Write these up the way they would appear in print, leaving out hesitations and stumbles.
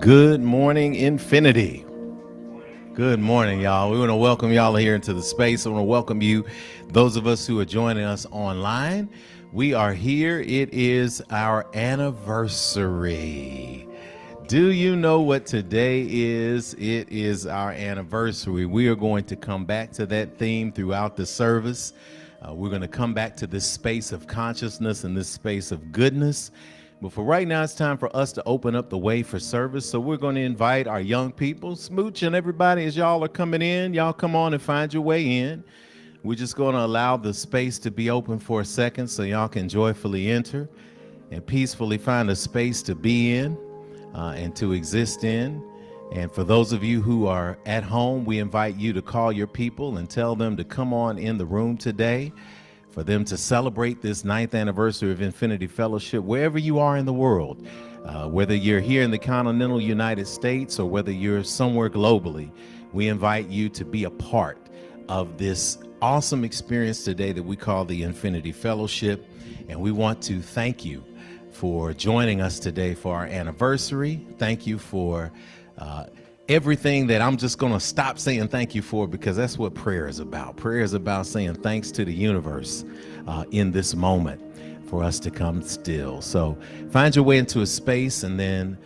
Good morning, Infinity. Good morning, y'all. We want to welcome y'all here into the space. I want to welcome you, those of us who are joining us online. We are here. It is our anniversary. Do you know what today is? It is our anniversary. We are going to come back to that theme throughout the service. We're going to come back to this space of consciousness and this space of goodness. But for right now, it's time for us to open up the way for service. So we're going to invite our young people, Smooch and everybody, as y'all are coming in, y'all come on and find your way in. We're just going to allow the space to be open for a second so y'all can joyfully enter and peacefully find a space to be in and to exist in. And for those of you who are at home, we invite you to call your people and tell them to come on in the room today, for them to celebrate this 9th anniversary of Infinity Fellowship, wherever you are in the world, whether you're here in the continental United States or whether you're somewhere globally. We invite you to be a part of this awesome experience today that we call the Infinity Fellowship. And we want to thank you for joining us today for our anniversary. Thank you for everything that I'm just going to stop saying thank you for, because that's what prayer is about. Prayer is about saying thanks to the universe in this moment for us to come still. So find your way into a space and then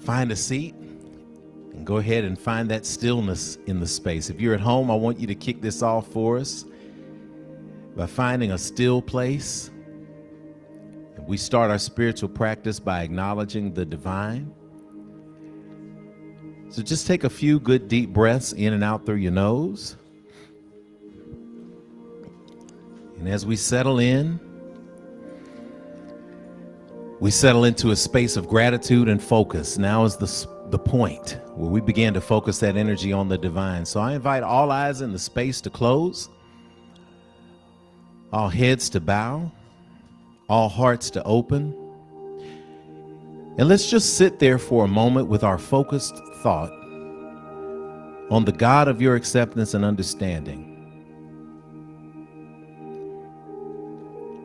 find a seat and go ahead and find that stillness in the space. If you're at home, I want you to kick this off for us by finding a still place. We start our spiritual practice by acknowledging the divine. So just take a few good deep breaths in and out through your nose. And as we settle in, we settle into a space of gratitude and focus. Now is the point where we begin to focus that energy on the divine. So I invite all eyes in the space to close, all heads to bow, all hearts to open. And let's just sit there for a moment with our focused thought on the God of your acceptance and understanding.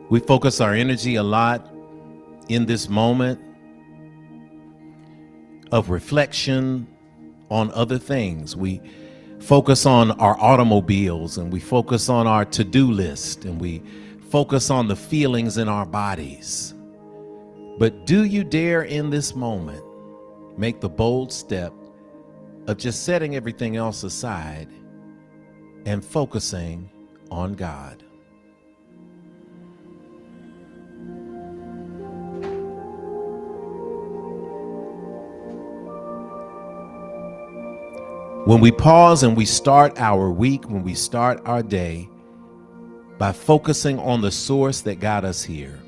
We focus our energy a lot in this moment of reflection on other things. We focus on our automobiles, and we focus on our to-do list, and we focus on the feelings in our bodies. But do you dare in this moment make the bold step of just setting everything else aside and focusing on God? When we pause and we start our week, when we start our day by focusing on the source that got us here,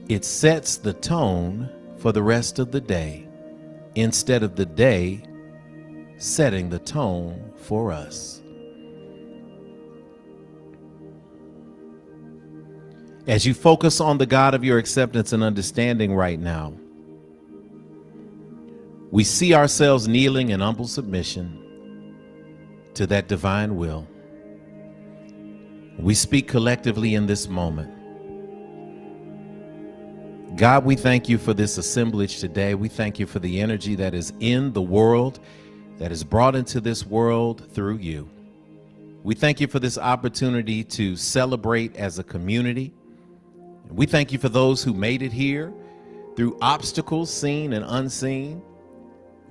it sets the tone for the rest of the day, instead of the day setting the tone for us. As you focus on the God of your acceptance and understanding right now, we see ourselves kneeling in humble submission to that divine will. We speak collectively in this moment. God, we thank you for this assemblage today. We thank you for the energy that is in the world, that is brought into this world through you. We thank you for this opportunity to celebrate as a community. We thank you for those who made it here through obstacles seen and unseen.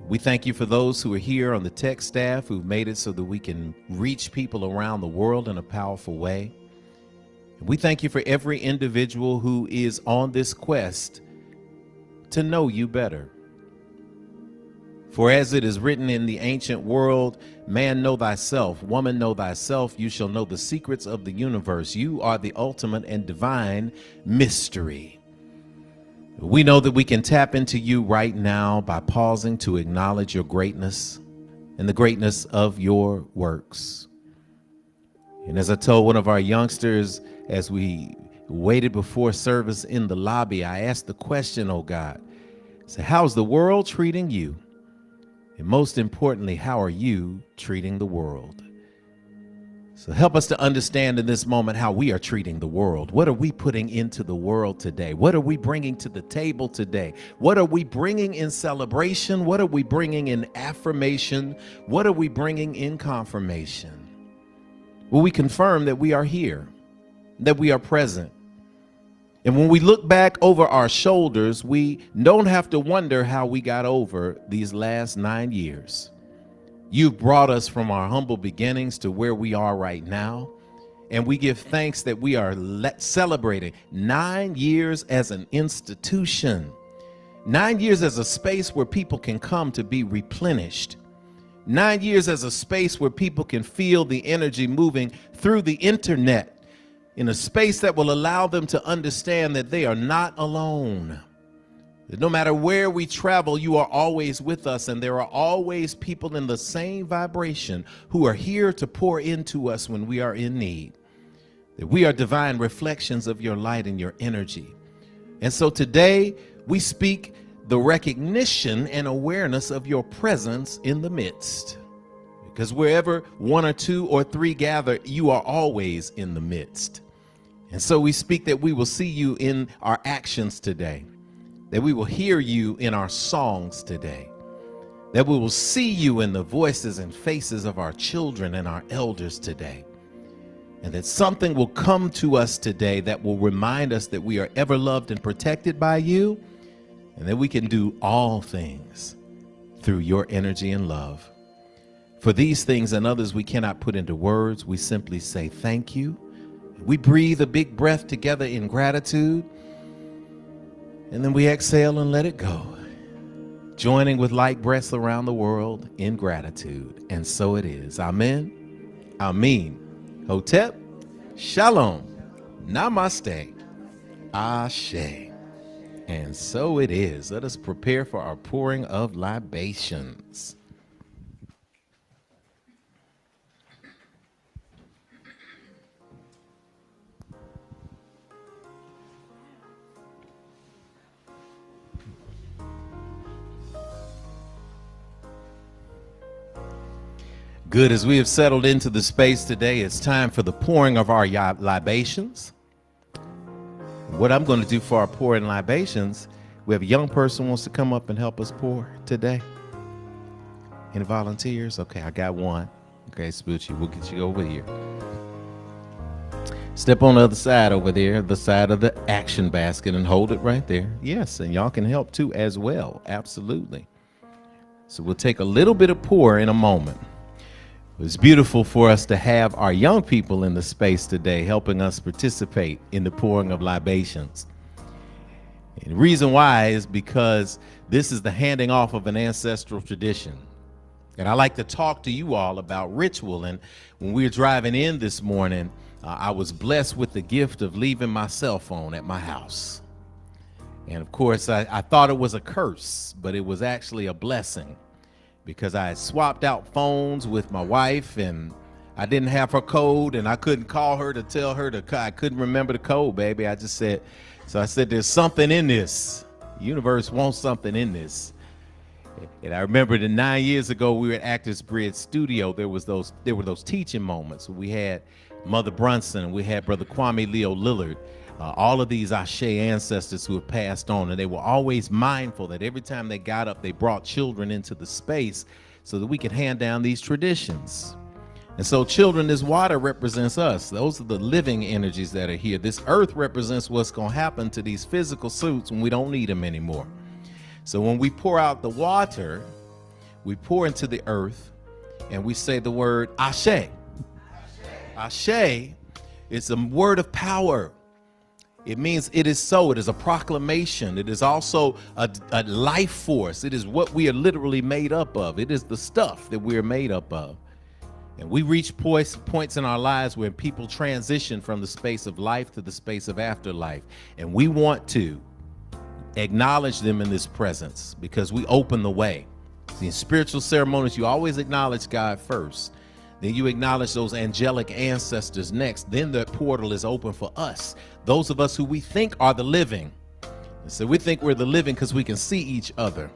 We thank you for those who are here on the tech staff who've made it so that we can reach people around the world in a powerful way. We thank you for every individual who is on this quest to know you better. For as it is written in the ancient world, man, know thyself, woman, know thyself, you shall know the secrets of the universe. You are the ultimate and divine mystery. We know that we can tap into you right now by pausing to acknowledge your greatness and the greatness of your works. And as I told one of our youngsters, as we waited before service in the lobby, I asked the question, oh God, so how's the world treating you? And most importantly, how are you treating the world? So help us to understand in this moment how we are treating the world. What are we putting into the world today? What are we bringing to the table today? What are we bringing in celebration? What are we bringing in affirmation? What are we bringing in confirmation? Will we confirm that we are here, that we are present? And when we look back over our shoulders, we don't have to wonder how we got over these last 9 years. You've brought us from our humble beginnings to where we are right now. And we give thanks that we are celebrating 9 years as an institution, 9 years as a space where people can come to be replenished, 9 years as a space where people can feel the energy moving through the internet, in a space that will allow them to understand that they are not alone. That no matter where we travel, you are always with us, and there are always people in the same vibration who are here to pour into us when we are in need. That we are divine reflections of your light and your energy. And so today we speak the recognition and awareness of your presence in the midst. Because wherever one or two or three gather, you are always in the midst. And so we speak that we will see you in our actions today, that we will hear you in our songs today, that we will see you in the voices and faces of our children and our elders today, and that something will come to us today that will remind us that we are ever loved and protected by you, and that we can do all things through your energy and love. For these things and others we cannot put into words, we simply say thank you. We breathe a big breath together in gratitude, and then we exhale and let it go, joining with light breaths around the world in gratitude. And so it is. Amen. Amen. Hotep. Shalom. Namaste. Ashe. And so it is. Let us prepare for our pouring of libations. Good. As we have settled into the space today, it's time for the pouring of our libations. What I'm going to do for our pouring libations, we have a young person who wants to come up and help us pour today. Any volunteers? Okay, I got one. Okay, Spoochie, we'll get you over here. Step on the other side over there, the side of the action basket, and hold it right there. Yes, and y'all can help too as well. Absolutely. So we'll take a little bit of pour in a moment. It's beautiful for us to have our young people in the space today helping us participate in the pouring of libations. And the reason why is because this is the handing off of an ancestral tradition. And I like to talk to you all about ritual. And when we were driving in this morning, I was blessed with the gift of leaving my cell phone at my house. And of course, I thought it was a curse, but it was actually a blessing, because I had swapped out phones with my wife and I didn't have her code, and I couldn't call her to tell her I couldn't remember the code, baby. I said, there's something in this. The universe wants something in this. And I remember that 9 years ago, we were at Actors Bridge Studio. There were those teaching moments. We had Mother Brunson, we had Brother Kwame Leo Lillard, all of these Ashe ancestors who have passed on, and they were always mindful that every time they got up, they brought children into the space so that we could hand down these traditions. And so children, this water represents us. Those are the living energies that are here. This earth represents what's going to happen to these physical suits when we don't need them anymore. So when we pour out the water, we pour into the earth and we say the word Ashe. Ashe. Ashe is a word of power. It means it is so. It is a proclamation. It is also a life force. It is what we are literally made up of. It is the stuff that we are made up of. And we reach points in our lives where people transition from the space of life to the space of afterlife. And we want to acknowledge them in this presence because we open the way. See, in spiritual ceremonies, you always acknowledge God first. Then you acknowledge those angelic ancestors next. Then the portal is open for us, those of us who we think are the living. And so we think we're the living because we can see each other.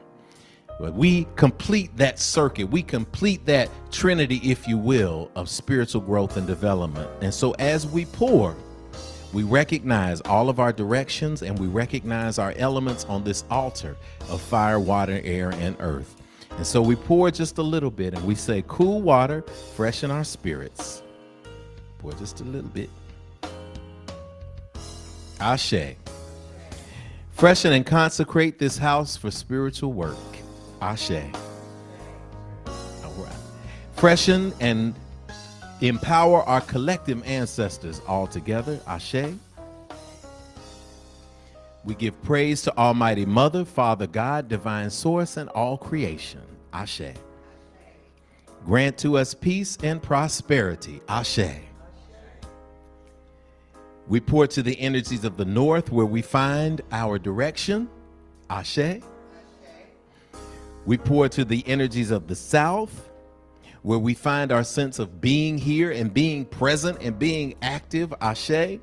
But we complete that circuit. We complete that trinity, if you will, of spiritual growth and development. And so as we pour, we recognize all of our directions and we recognize our elements on this altar of fire, water, air, and earth. And so we pour just a little bit and we say, cool water, freshen our spirits. Pour just a little bit. Ashe. Freshen and consecrate this house for spiritual work. Ashe. All right. Freshen and empower our collective ancestors all together. Ashe. We give praise to Almighty Mother, Father God, Divine Source, and all creation. Ashe. Grant to us peace and prosperity. Ashe. We pour to the energies of the north where we find our direction. Ashe. We pour to the energies of the south where we find our sense of being here and being present and being active. Ashe.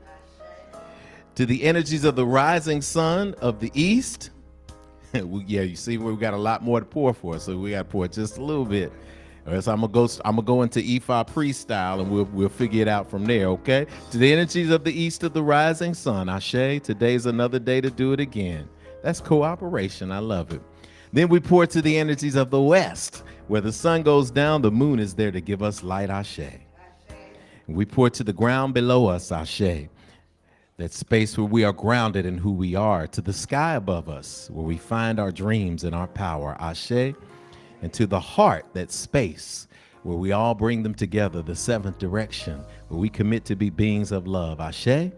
To the energies of the rising sun of the east. Yeah, you see we got a lot more to pour for, so we got to pour just a little bit. Or else I'm gonna go into Ifa priest style, and we'll figure it out from there. Okay. To the energies of the east of the rising sun. Ashe. Today's another day to do it again. That's cooperation. I love it. Then we pour to the energies of the west, where the sun goes down, the moon is there to give us light. Ashe. And we pour to the ground below us. Ashe. That space where we are grounded in who we are. To the sky above us, where we find our dreams and our power. Ashe. And to the heart, that space where we all bring them together, the seventh direction, where we commit to be beings of love. Ashe.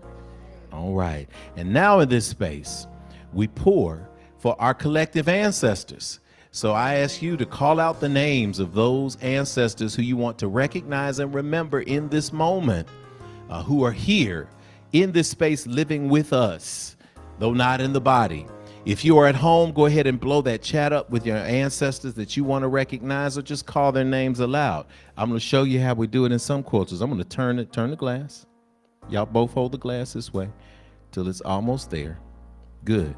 All right. And now in this space, we pour for our collective ancestors. So I ask you to call out the names of those ancestors who you want to recognize and remember in this moment, who are here in this space living with us, though not in the body. If you are at home, go ahead and blow that chat up with your ancestors that you want to recognize, or just call their names aloud. I'm going to show you how we do it in some cultures. I'm going to turn the glass. Y'all both hold the glass this way till it's almost there. Good.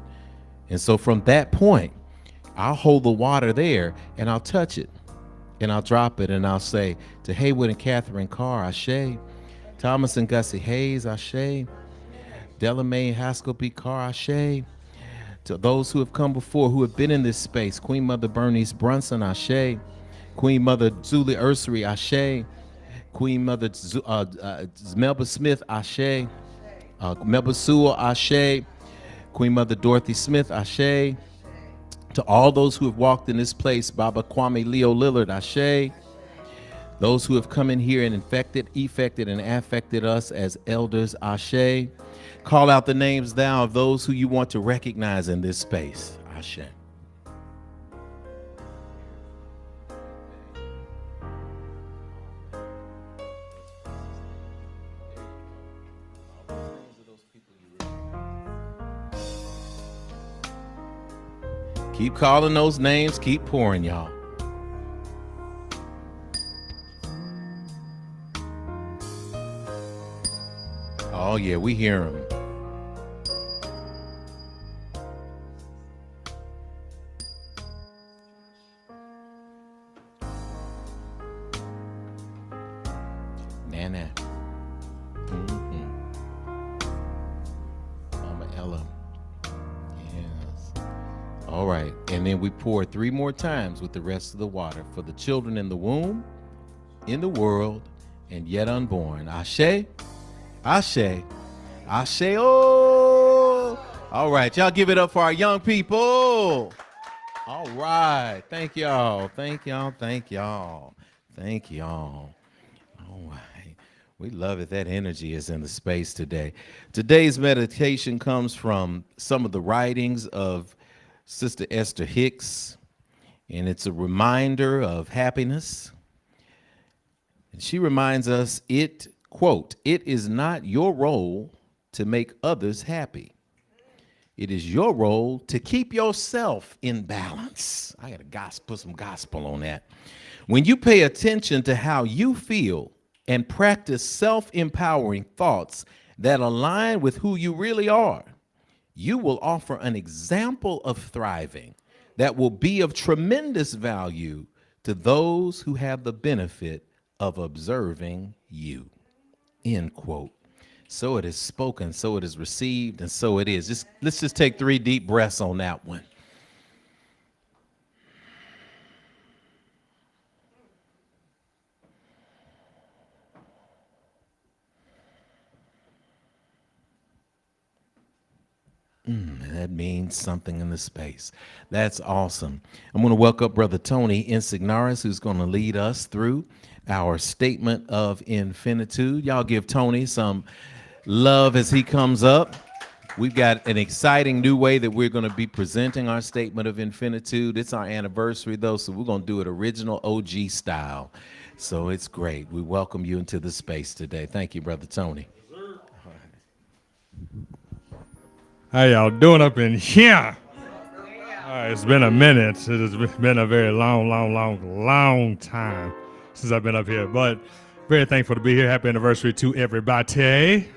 And so from that point, I'll hold the water there and I'll touch it and I'll drop it and I'll say to Haywood and Catherine Carr, Ashe. Thomas and Gussie Hayes, Ashe. Delamay and Haskell B. Carr, Ashe. To those who have come before, who have been in this space, Queen Mother Bernice Brunson, Ashe. Queen Mother Zuli Ursary, Ashe. Queen Mother Melba Smith, Ashe. Melba Sewell, Ashe. Queen Mother Dorothy Smith, Ashe. To all those who have walked in this place, Baba Kwame Leo Lillard, Ashe. Those who have come in here and effected and affected us as elders, Ashe. Call out the names now of those who you want to recognize in this space. Ashe. Keep calling those names, keep pouring, y'all. Oh yeah, we hear them. Nana. Mama Ella. Yes. All right, and then we pour 3 more times with the rest of the water for the children in the womb, in the world, and yet unborn. Ashe. Ashe. Ashe. Oh. All right. Y'all give it up for our young people. All right. Thank y'all. Thank y'all. Thank y'all. Thank y'all. All right. We love it. That energy is in the space today. Today's meditation comes from some of the writings of Sister Esther Hicks, and it's a reminder of happiness. And she reminds us quote, "It is not your role to make others happy. It is your role to keep yourself in balance." I got to put some gospel on that. When you pay attention to how you feel and practice self-empowering thoughts that align with who you really are, you will offer an example of thriving that will be of tremendous value to those who have the benefit of observing you. End quote. So it is spoken, so it is received, and so it is. Let's just take 3 deep breaths on that one. That means something in the space. That's awesome. I'm going to welcome Brother Tony Insignaris, who's going to lead us through our statement of infinitude. Y'all give Tony some love as he comes up. We've got an exciting new way that we're going to be presenting our statement of infinitude. It's our anniversary, though, so we're going to do it original OG style. So it's great. We welcome you into the space today. Thank you, Brother Tony. How y'all doing up in here? All right, it's been a minute. It has been a very long time since I've been up here, but very thankful to be here. Happy anniversary to everybody.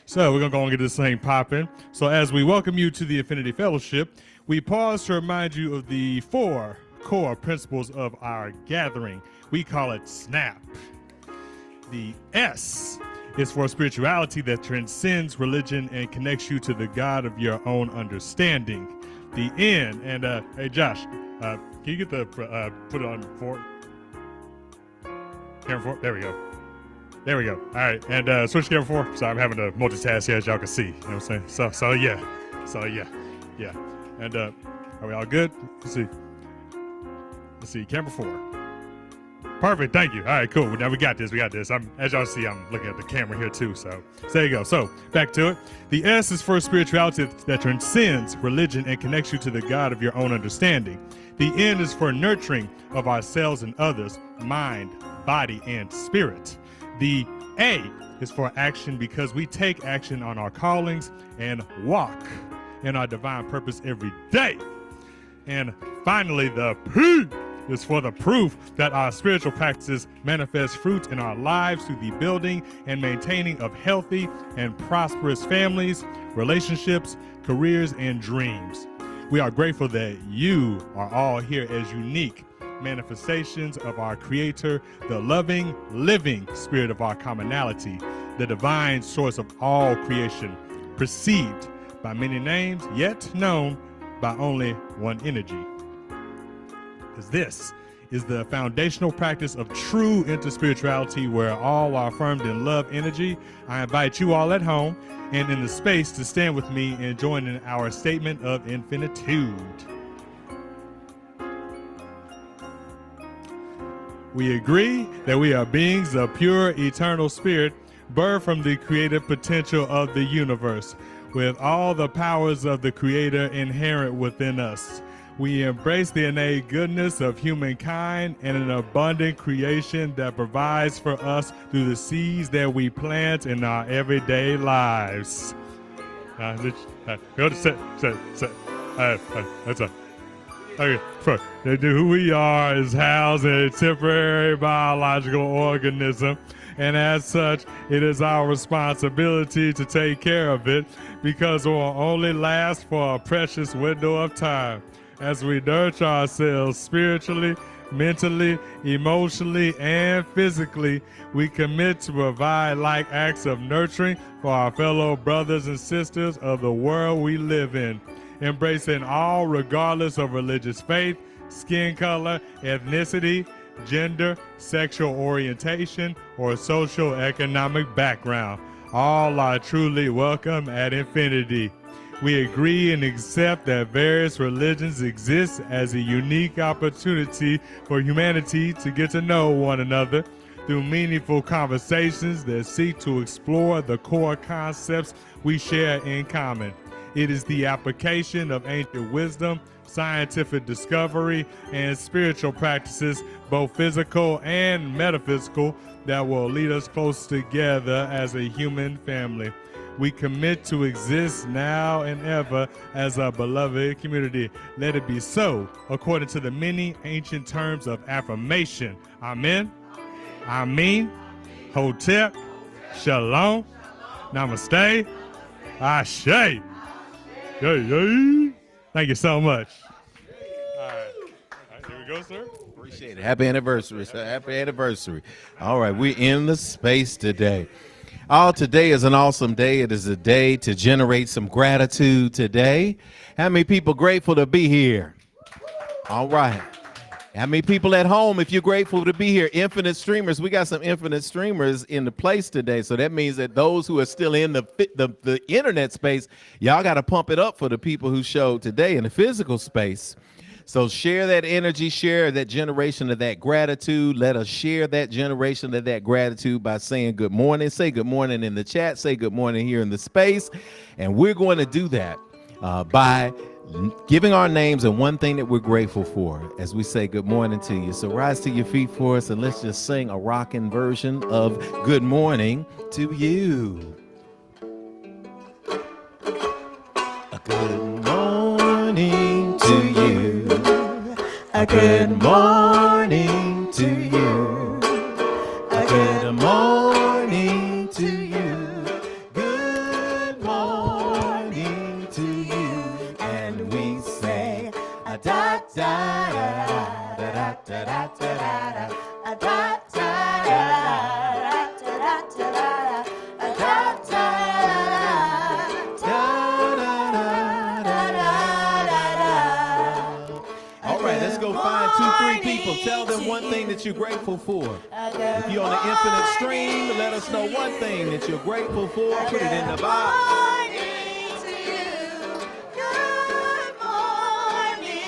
So we're going to go and get this thing popping. So as we welcome you to the Affinity Fellowship, we pause to remind you of the 4 core principles of our gathering. We call it SNAP. The S is for spirituality that transcends religion and connects you to the God of your own understanding. The N, and hey Josh, can you get the, put it on 4? Camera 4, there we go. There we go. All right, and switch camera 4. So I'm having to multitask here, as y'all can see. You know what I'm saying? So yeah. And are we all good? Let's see, camera 4. Perfect, thank you. All right, cool. Now we got this. As y'all see, I'm looking at the camera here too. So there you go. So back to it. The S is for spirituality that transcends religion and connects you to the God of your own understanding. The N is for nurturing of ourselves and others, mind, body, and spirit. The A is for action because we take action on our callings and walk in our divine purpose every day. And finally, the P is for the proof that our spiritual practices manifest fruit in our lives through the building and maintaining of healthy and prosperous families, relationships, careers, and dreams. We are grateful that you are all here as unique manifestations of our Creator, the loving, living spirit of our commonality, the divine source of all creation, perceived by many names, yet known by only one energy. Because this is the foundational practice of true interspirituality where all are affirmed in love energy. I invite you all at home and in the space to stand with me and join in our statement of infinitude. We agree that we are beings of pure eternal spirit, birthed from the creative potential of the universe, with all the powers of the Creator inherent within us. We embrace the innate goodness of humankind and an abundant creation that provides for us through the seeds that we plant in our everyday lives. Okay, who we are is housed in a temporary biological organism, and as such, it is our responsibility to take care of it because it will only last for a precious window of time. As we nurture ourselves spiritually, mentally, emotionally, and physically, we commit to provide like acts of nurturing for our fellow brothers and sisters of the world we live in, embracing all regardless of religious faith, skin color, ethnicity, gender, sexual orientation, or social economic background. All are truly welcome at Infinity. We agree and accept that various religions exist as a unique opportunity for humanity to get to know one another through meaningful conversations that seek to explore the core concepts we share in common. It is the application of ancient wisdom, scientific discovery, and spiritual practices, both physical and metaphysical, that will lead us close together as a human family. We commit to exist now and ever as a beloved community. Let it be so, according to the many ancient terms of affirmation. Amen. Amen. Hotep. Shalom. Namaste. Ashe. Thank you so much. go, sir. Appreciate it. Happy anniversary, sir. Happy anniversary. All right, we're in the space today. Oh, today is an awesome day. It is a day to generate some gratitude today. How many people grateful to be here? All right. How many people at home, if you're grateful to be here? Infinite streamers. We got some infinite streamers in the place today. So that means that those who are still in the internet space, y'all got to pump it up for the people who showed today in the physical space. So share that energy, share that generation of that gratitude. Let us share that generation of that gratitude by saying good morning. Say good morning in the chat. Say good morning here in the space. And we're going to do that by giving our names and one thing that we're grateful for as we say good morning to you. So rise to your feet for us and let's just sing a rocking version of good morning to you. A good morning to you. A good morning to you. A good morning to you. Good morning to you. And we say a da da da da da da da da a da da da da da da a da da. All right, let's go find 2, 3 people. Tell them one thing that you're grateful for. If you're on the infinite stream, let us know one thing that you're grateful for. Put it in the box. Good morning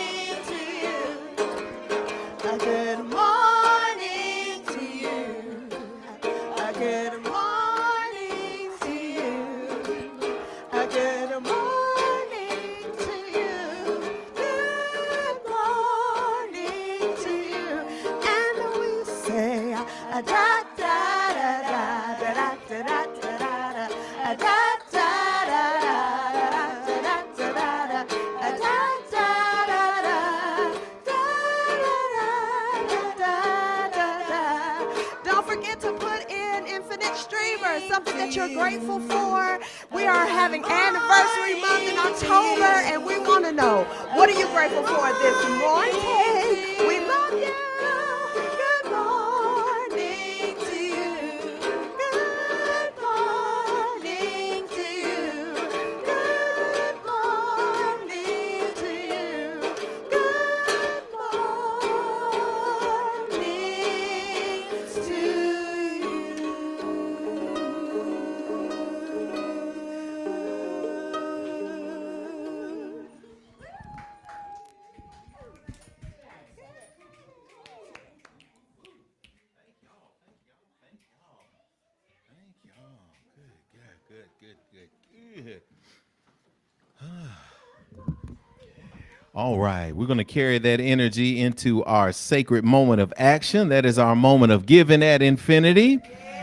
to you. A good morning to you. A good morning to you. Good morning to you. And we say a da da da da da da da da da a da da da da da da da a da da da Don't forget to put in Infinite Streamers, something that you're grateful for. We are having anniversary month in October, and we want to know, what are you grateful for this morning? We love you. Good morning to you. Good morning to you. Good morning to you. Good morning to you. Good. All right, we're going to carry that energy into our sacred moment of action. That is our moment of giving at infinity.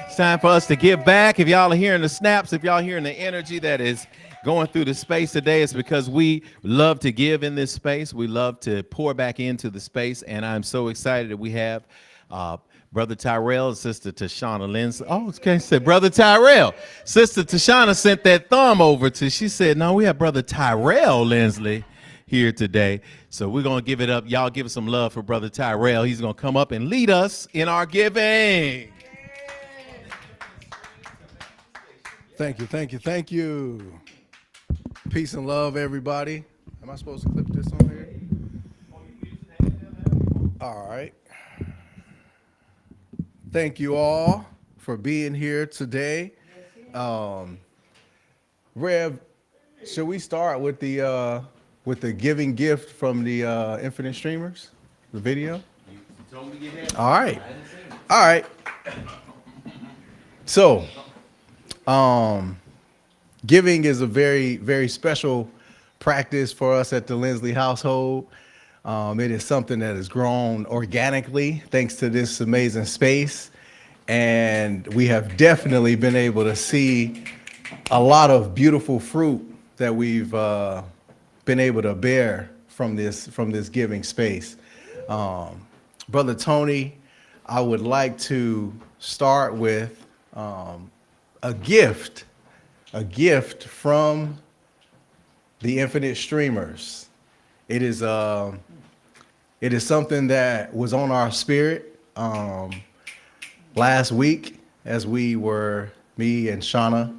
It's time for us to give back. If y'all are hearing the snaps, if y'all hearing the energy that is going through the space today, it's because we love to give in this space. We love to pour back into the space, and I'm so excited that we have Brother Tyrell and Sister Tashana Lynn. Oh, okay, said Brother Tyrell. Sister Tashana sent that thumb over to, she said, no, we have Brother Tyrell Lindsley here today. So we're going to give it up. Y'all give us some love for Brother Tyrell. He's going to come up and lead us in our giving. Thank you, thank you, thank you. Peace and love, everybody. Am I supposed to clip this on here? All right. Thank you all for being here today. Rev, should we start with the giving gift from the Infinite Streamers, the video? You told me you had. All right. All right. So, giving is a very, very special practice for us at the Lindsley household. It is something that has grown organically thanks to this amazing space. And we have definitely been able to see a lot of beautiful fruit that we've been able to bear from this giving space. Brother Tony, I would like to start with a gift from the Infinite Streamers. It is It is something that was on our spirit last week as me and Shauna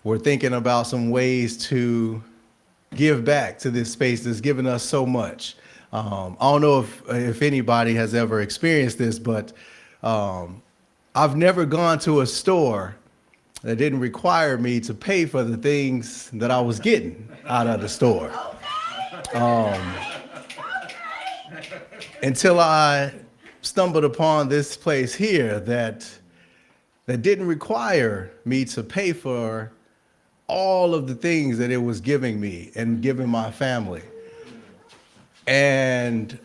were thinking about some ways to give back to this space that's given us so much. I don't know if anybody has ever experienced this, but I've never gone to a store that didn't require me to pay for the things that I was getting out of the store. Until I stumbled upon this place here that didn't require me to pay for all of the things that it was giving me and giving my family. And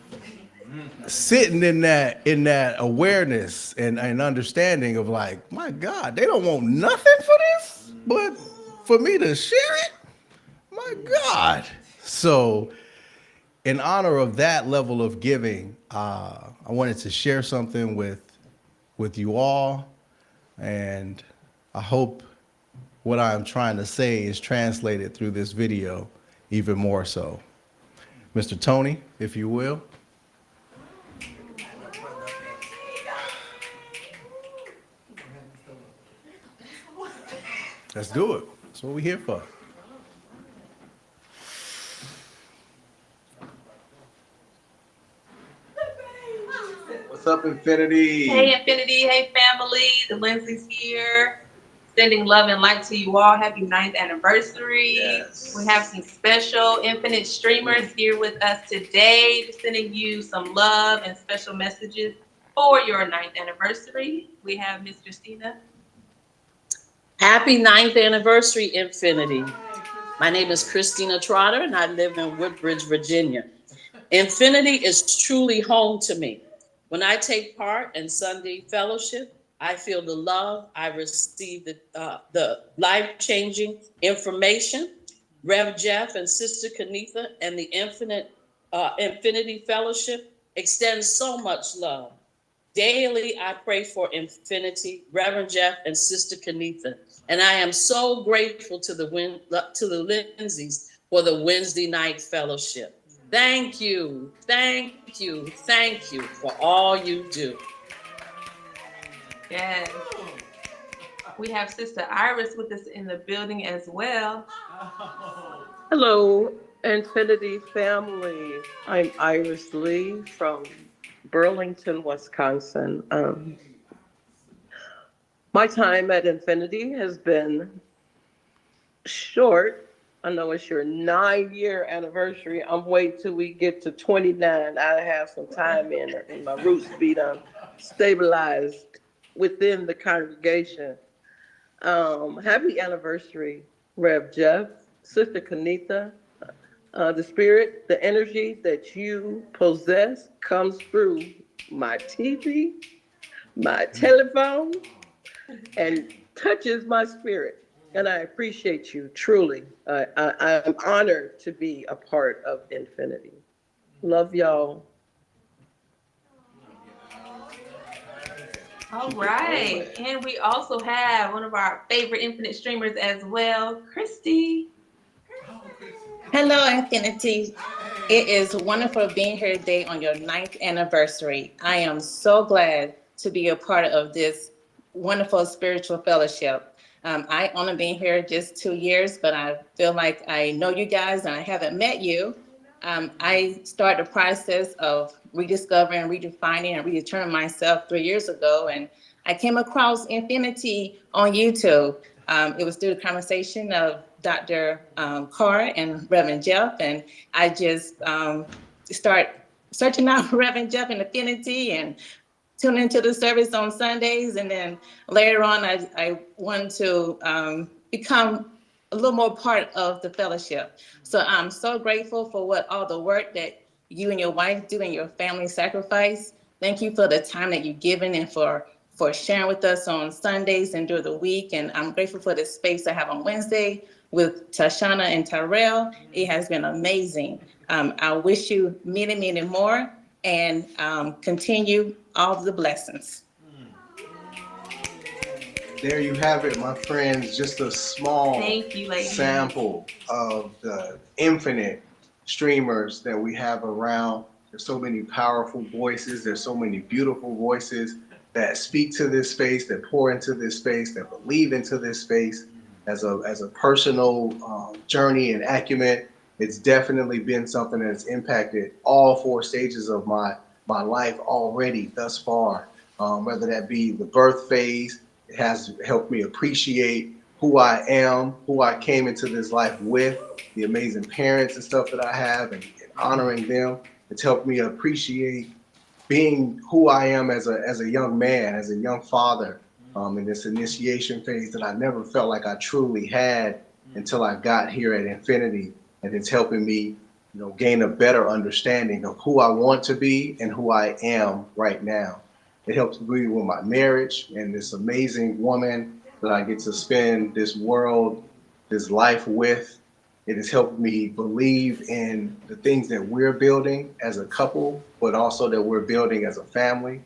sitting in that awareness and understanding of like, my God, they don't want nothing for this, but for me to share it, my God. So in honor of that level of giving, I wanted to share something with you all, and I hope what I'm trying to say is translated through this video even more so. Mr. Tony, if you will. Let's do it. That's what we're here for. What's up, Infinity? Hey, Infinity. Hey, family. The Lindsay's here. Sending love and light to you all. Happy 9th anniversary. Yes. We have some special Infinite streamers here with us today, sending you some love and special messages for your 9th anniversary. We have Miss Christina. Happy 9th anniversary, Infinity. My name is Christina Trotter, and I live in Woodbridge, Virginia. Infinity is truly home to me. When I take part in Sunday fellowship, I feel the love. I receive the life-changing information. Rev Jeff and Sister Kenitha and the Infinity Fellowship extend so much love. Daily, I pray for Infinity, Reverend Jeff, and Sister Kenitha. And I am so grateful to the Lindsays for the Wednesday night fellowship. Thank you, thank you, thank you for all you do. Yes. We have Sister Iris with us in the building as well. Hello, Infinity family. I'm Iris Lee from Burlington, Wisconsin. My time at Infinity has been short. I know it's your 9-year anniversary. I'm waiting till we get to 29. I have some time in my roots be done stabilized within the congregation. Happy anniversary, Rev Jeff, Sister Kenitha. The spirit, the energy that you possess comes through my TV, my telephone, and touches my spirit. And I appreciate you, truly. I'm honored to be a part of Infinity. Love y'all. All right. And we also have one of our favorite Infinite streamers as well, Christy. Hello, Infinity. It is wonderful being here today on your 9th anniversary. I am so glad to be a part of this wonderful spiritual fellowship. I only been here just 2 years, but I feel like I know you guys and I haven't met you. I started the process of rediscovering, redefining, and redetermining myself 3 years ago, and I came across Infinity on YouTube. It was through the conversation of Dr. Carr and Reverend Jeff, and I just start searching out Reverend Jeff and Infinity and tune into the service on Sundays, and then later on I wanted to become a little more part of the fellowship. So I'm so grateful for all the work that you and your wife do and your family sacrifice. Thank you for the time that you've given and for sharing with us on Sundays and during the week. And I'm grateful for the space I have on Wednesday with Tashana and Tyrell. It has been amazing. I wish you many, many more and continue all the blessings. There you have it, my friends. Just a small Thank you, ladies. sample of the infinite streamers that we have around There's so many powerful voices. There's so many beautiful voices that speak to this space, that pour into this space, that believe into this space. As a personal journey and acumen, it's definitely been something that's impacted all four stages of my life already thus far. Whether that be the birth phase, it has helped me appreciate who I am, who I came into this life with, the amazing parents and stuff that I have, and honoring them. It's helped me appreciate being who I am as a young man, as a young father, in this initiation phase that I never felt like I truly had until I got here at Infinity. And it's helping me, gain a better understanding of who I want to be and who I am right now. It helps me with my marriage and this amazing woman that I get to spend this life with. It has helped me believe in the things that we're building as a couple, but also that we're building as a family.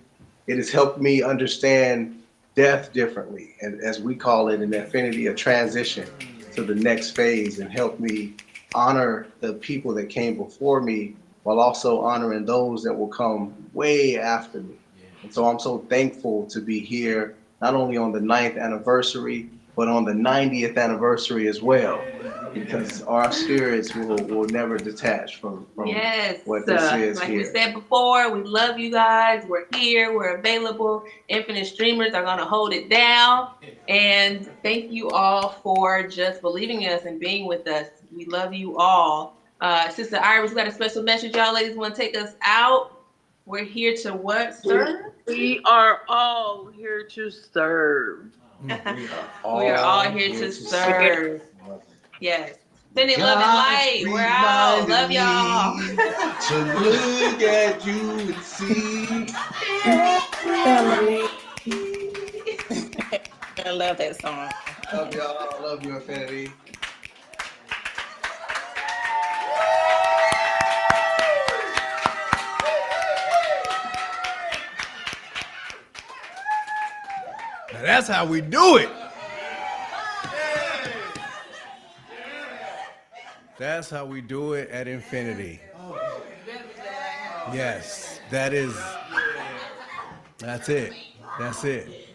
It has helped me understand death differently, and as we call it in Infinity, a transition to the next phase, and helped me honor the people that came before me while also honoring those that will come way after me. And so I'm so thankful to be here, not only on the 9th anniversary, but on the 90th anniversary as well, because our spirits will never detach from Yes, what this is like here. we said before, we love you guys. We're here. We're available. Infinite Streamers are going to hold it down. And thank you all for just believing in us and being with us. We love you all. Sister Iris, we got a special message. Y'all ladies want to take us out? We're here to what, sir? We are all here to serve. We are all here to serve. Yes. Sending love and light. We're out. Love y'all. To look at you and see. I love that song. Love y'all. Love you, Infinity. Now that's how we do it. That's how we do it at Infinity. Yes, that's it. That's it.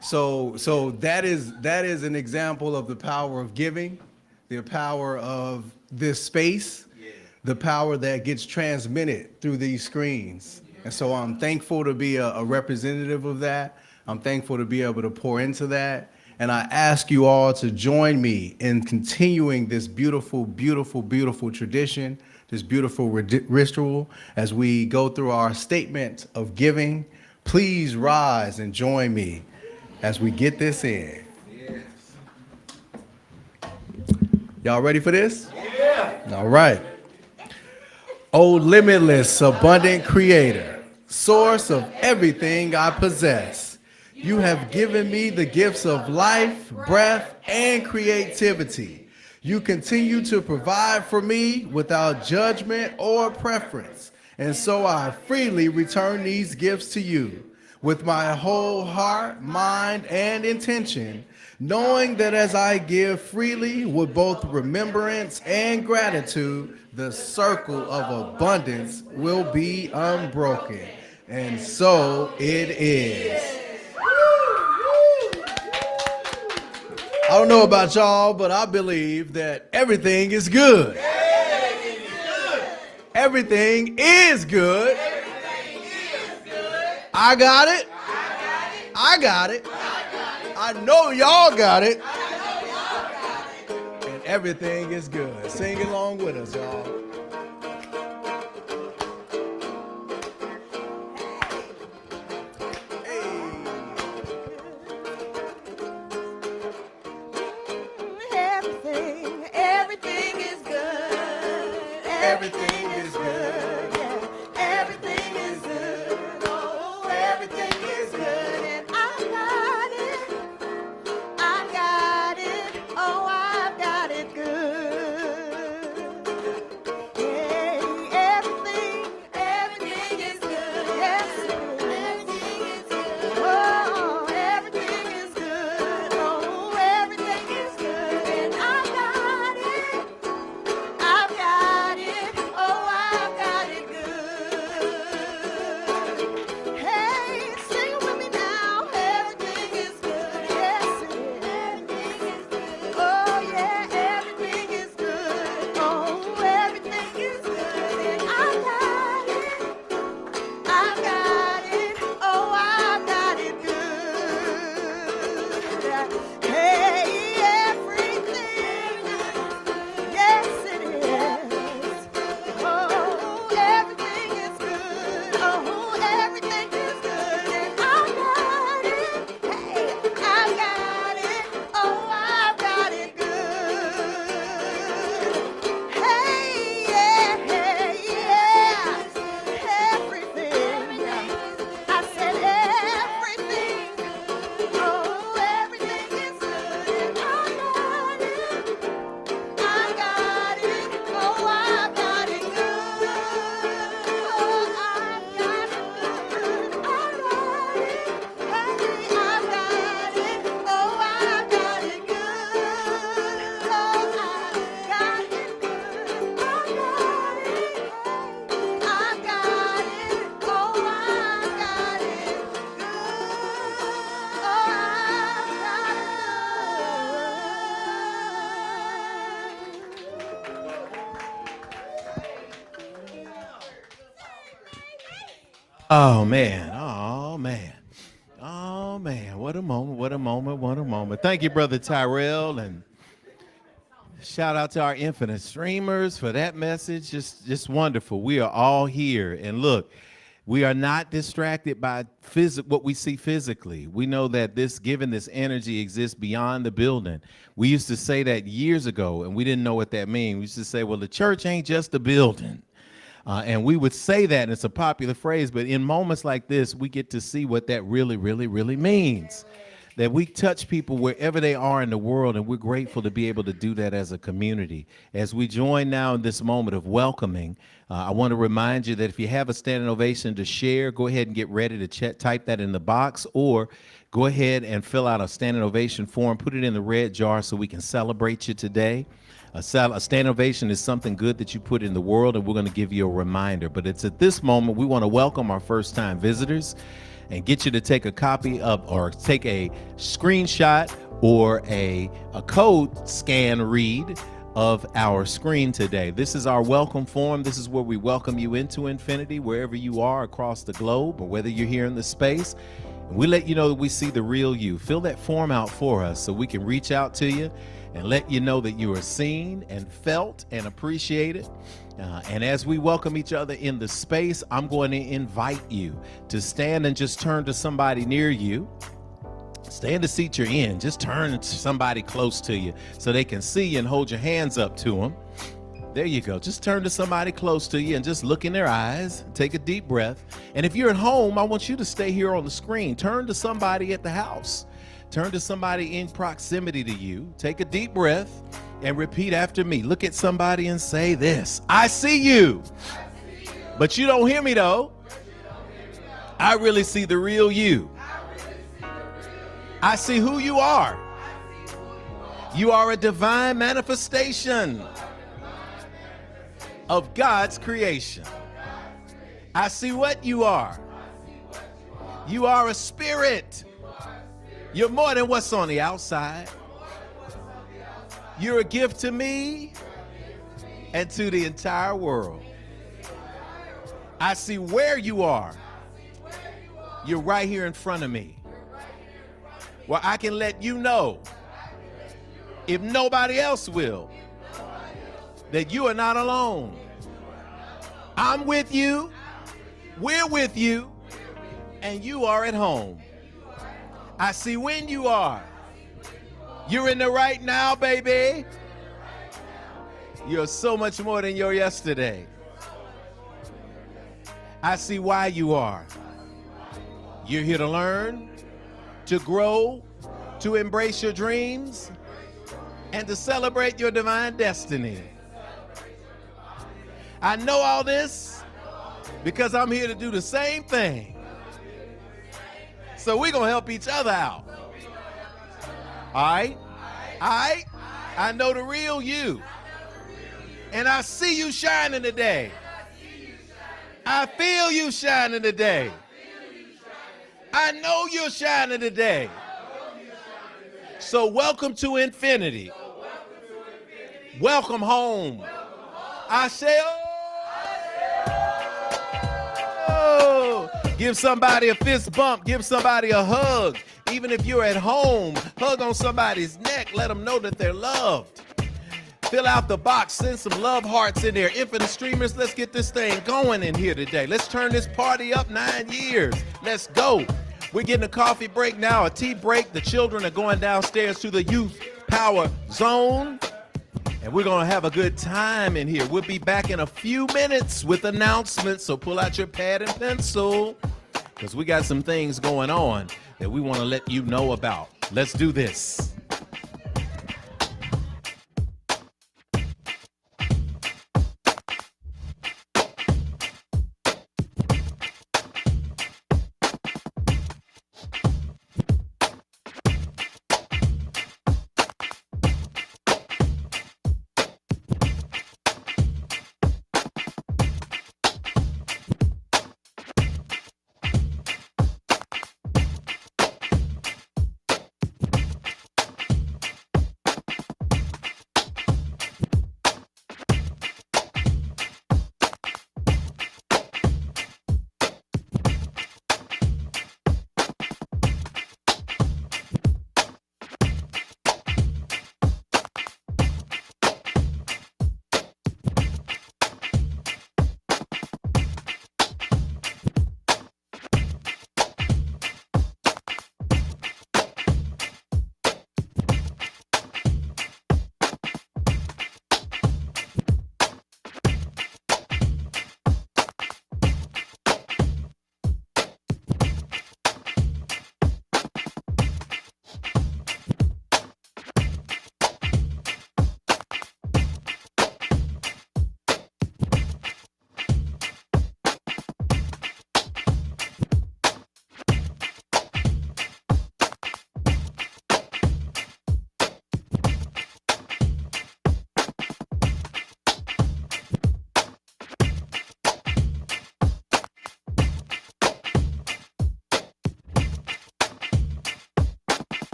So that is an example of the power of giving, the power of this space, the power that gets transmitted through these screens. And so I'm thankful to be a representative of that. I'm thankful to be able to pour into that. And I ask you all to join me in continuing this beautiful, beautiful, beautiful tradition, this beautiful ritual as we go through our statement of giving. Please rise and join me as we get this in. Y'all ready for this? Yeah. All right. O limitless, abundant creator, source of everything I possess. You have given me the gifts of life, breath, and creativity. You continue to provide for me without judgment or preference. And so I freely return these gifts to you with my whole heart, mind, and intention, knowing that as I give freely with both remembrance and gratitude, the circle of abundance will be unbroken. And so it is. I don't know about y'all, but I believe that everything is good. Everything is good. I got it. I got it. I know y'all got it. And everything is good. Sing along with us, y'all. Everything is good. Everything is good. Yeah. Everything is good. Oh, everything is good. And I got it. I got it. Oh, I've got it good. Yeah. Everything is good. Yes. Everything is good. Oh, everything is good. Oh, everything is good. And I got it. I've got it. Oh, Oh man, oh man, oh man, what a moment, what a moment, what a moment. Thank you, Brother Tyrell, and shout out to our infinite streamers for that message. Just wonderful. We are all here, and look, we are not distracted by what we see physically. We know that this energy exists beyond the building. We used to say that years ago, and we didn't know what that means. We used to say, well, the church ain't just a building. And we would say that, and it's a popular phrase, but in moments like this, we get to see what that really, really, really means. That we touch people wherever they are in the world, and we're grateful to be able to do that as a community. As we join now in this moment of welcoming, I want to remind you that if you have a standing ovation to share, go ahead and get ready to type that in the box, or go ahead and fill out a standing ovation form, put it in the red jar so we can celebrate you today. A standing ovation is something good that you put in the world, and we're going to give you a reminder. But it's at this moment we want to welcome our first-time visitors and get you to take a copy of, or take a screenshot or a code scan read of our screen today. This is our welcome form. This is where we welcome you into infinity, wherever you are across the globe, or whether you're here in the space. And we let you know that we see the real you. Fill that form out for us so we can reach out to you and let you know that you are seen and felt and appreciated. And as we welcome each other in the space, I'm going to invite you to stand and just turn to somebody near you. Stay in the seat you're in. Just turn to somebody close to you so they can see you and hold your hands up to them. There you go. Just turn to somebody close to you and just look in their eyes. Take a deep breath. And if you're at home, I want you to stay here on the screen. Turn to somebody at the house. Turn to somebody in proximity to you. Take a deep breath and repeat after me. Look at somebody and say this: I see you. But you don't hear me though. I really see the real you. I see who you are. You are a divine manifestation of God's creation. I see what you are. You are a spirit. You're more than what's on the outside. You're a gift to me and to the entire world. I see where you are. You're right here in front of me, where I can let you know, if nobody else will, that you are not alone. I'm with you, we're with you, and you are at home. I see when you are. You're in the right now, baby. You're so much more than your yesterday. I see why you are. You're here to learn, to grow, to embrace your dreams, and to celebrate your divine destiny. I know all this because I'm here to do the same thing. So we're going to help each other out. All right? All right? I know the real you. And I see you shining today. I feel you shining today. I know you're shining today. So welcome to infinity. Welcome home. I say, oh. Give somebody a fist bump. Give somebody a hug. Even if you're at home, hug on somebody's neck. Let them know that they're loved. Fill out the box. Send some love hearts in there. Infinite streamers, let's get this thing going in here today. Let's turn this party up 9 years. Let's go. We're getting a coffee break now, a tea break. The children are going downstairs to the youth power zone. And we're going to have a good time in here. We'll be back in a few minutes with announcements. So pull out your pad and pencil, because we got some things going on that we want to let you know about. Let's do this.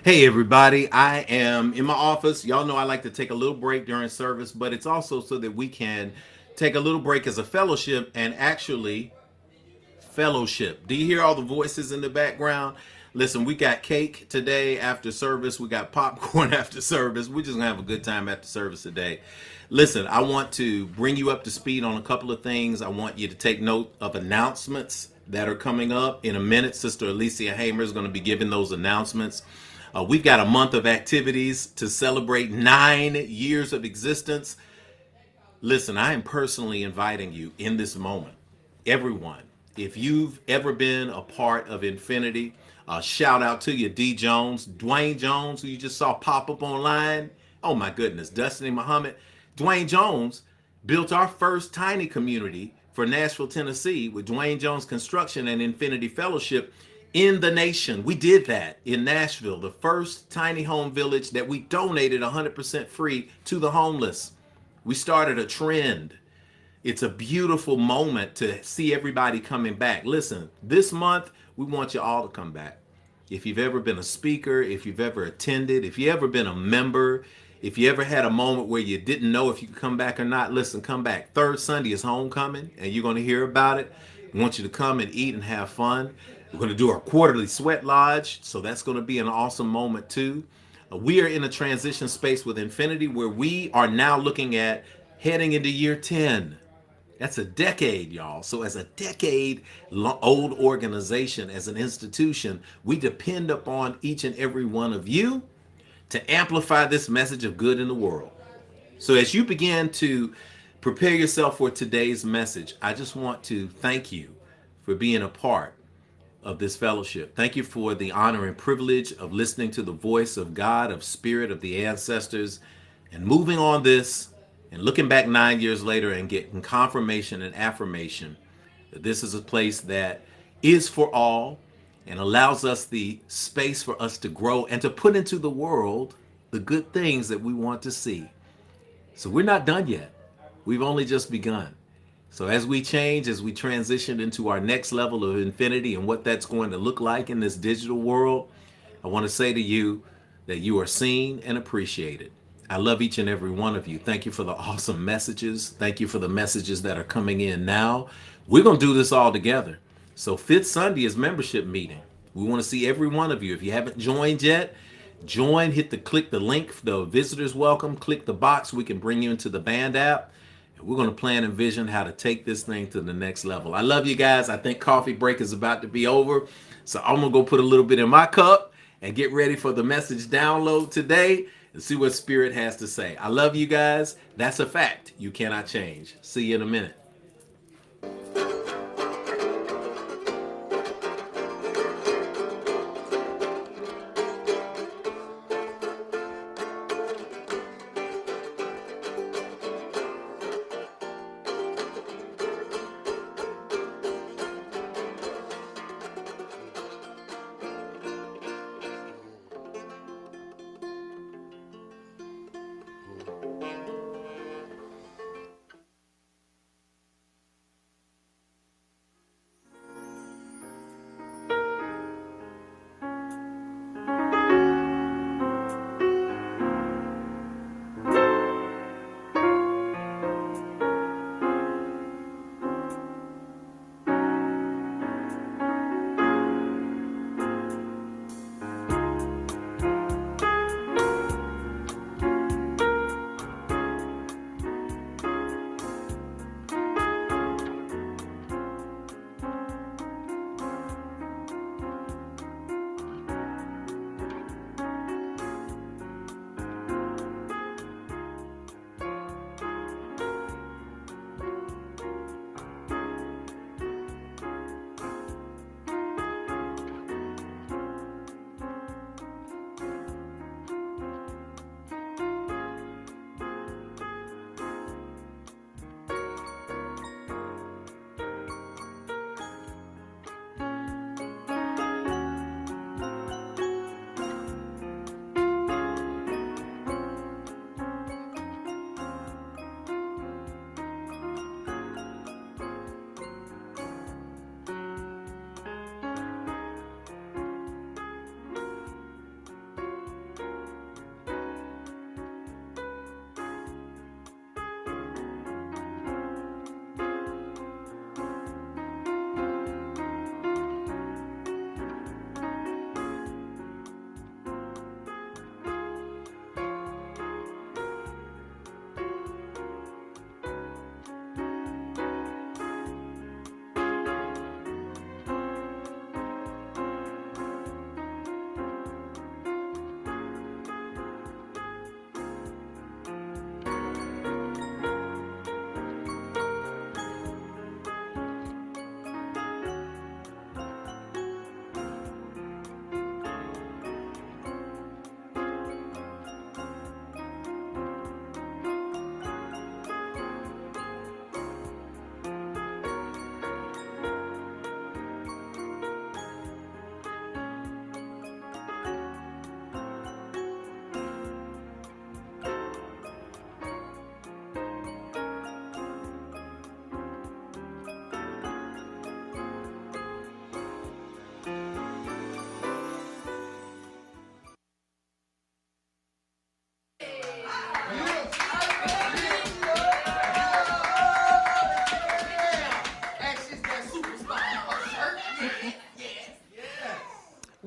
Hey everybody, I am in my office. Y'all know I like to take a little break during service, but it's also so that we can take a little break as a fellowship and actually fellowship. Do you hear all the voices in the background? Listen, we got cake today after service. We got popcorn after service. We're just gonna have a good time after service today. Listen, I want to bring you up to speed on a couple of things. I want you to take note of announcements that are coming up. In a minute, Sister Alicia Hamer is going to be giving those announcements. We've got a month of activities to celebrate 9 years of existence. Listen, I am personally inviting you in this moment, everyone. If you've ever been a part of Infinity, shout out to you, D. Jones, Dwayne Jones, who you just saw pop up online. Oh my goodness, Destiny Muhammad. Dwayne Jones built our first tiny community for Nashville, Tennessee with Dwayne Jones Construction and Infinity Fellowship in the nation. We did that in Nashville, the first tiny home village that we donated 100% free to the homeless. We started a trend. It's a beautiful moment to see everybody coming back. Listen, this month, we want you all to come back. If you've ever been a speaker, if you've ever attended, if you've ever been a member, if you ever had a moment where you didn't know if you could come back or not, listen, come back. Third Sunday is homecoming, and you're going to hear about it. We want you to come and eat and have fun. We're going to do our quarterly sweat lodge, so that's going to be an awesome moment too. We are in a transition space with Infinity where we are now looking at heading into year 10. That's a decade, y'all. So as a decade old organization, as an institution, we depend upon each and every one of you to amplify this message of good in the world. So as you begin to prepare yourself for today's message, I just want to thank you for being a part of this fellowship. Thank you for the honor and privilege of listening to the voice of God, of spirit, of the ancestors, and moving on this and looking back 9 years later and getting confirmation and affirmation that this is a place that is for all and allows us the space for us to grow and to put into the world the good things that we want to see. So we're not done yet. We've only just begun. So as we change, as we transition into our next level of infinity and what that's going to look like in this digital world, I want to say to you that you are seen and appreciated. I love each and every one of you. Thank you for the awesome messages. Thank you for the messages that are coming in now. We're going to do this all together. So fifth Sunday is membership meeting. We want to see every one of you. If you haven't joined yet, join, click the link, the visitors welcome, click the box. We can bring you into the band app. We're going to plan and vision how to take this thing to the next level. I love you guys. I think coffee break is about to be over. So I'm going to go put a little bit in my cup and get ready for the message download today and see what Spirit has to say. I love you guys. That's a fact. You cannot change. See you in a minute.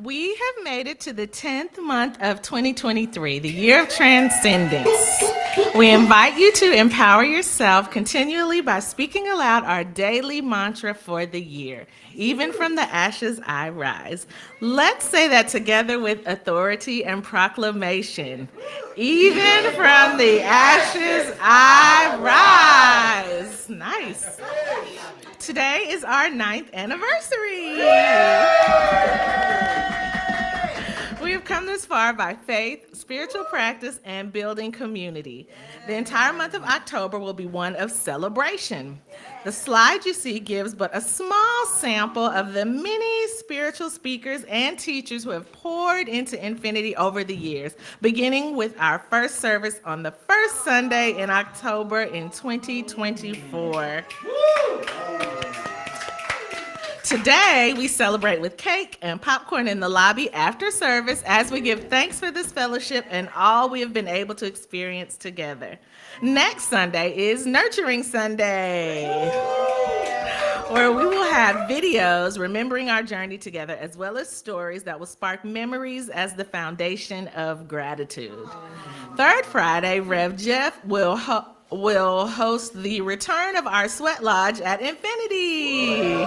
We have made it to the 10th month of 2023, the year of Transcendence. We invite you to empower yourself continually by speaking aloud our daily mantra for the year. Even from the ashes, I rise. Let's say that together with authority and proclamation. Even from the ashes, I rise. Nice. Today is our 9th anniversary. We have come this far by faith, spiritual practice, and building community. The entire month of October will be one of celebration. The slide you see gives but a small sample of the many spiritual speakers and teachers who have poured into Infinity over the years, beginning with our first service on the first Sunday in October in 2024. Today, we celebrate with cake and popcorn in the lobby after service as we give thanks for this fellowship and all we have been able to experience together. Next Sunday is Nurturing Sunday, where we will have videos remembering our journey together, as well as stories that will spark memories as the foundation of gratitude. Third Friday, Rev Jeff will host the return of our sweat lodge at Infinity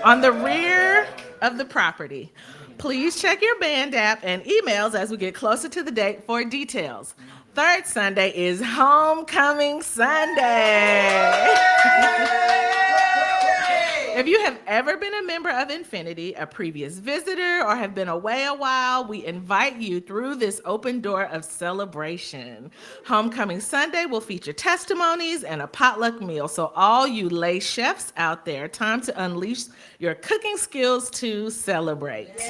on the rear of the property. Please check your band app and emails as we get closer to the date for details. Third Sunday is Homecoming Sunday. If you have ever been a member of Infinity, a previous visitor, or have been away a while, we invite you through this open door of celebration. Homecoming Sunday will feature testimonies and a potluck meal. So all you lay chefs out there, time to unleash your cooking skills to celebrate.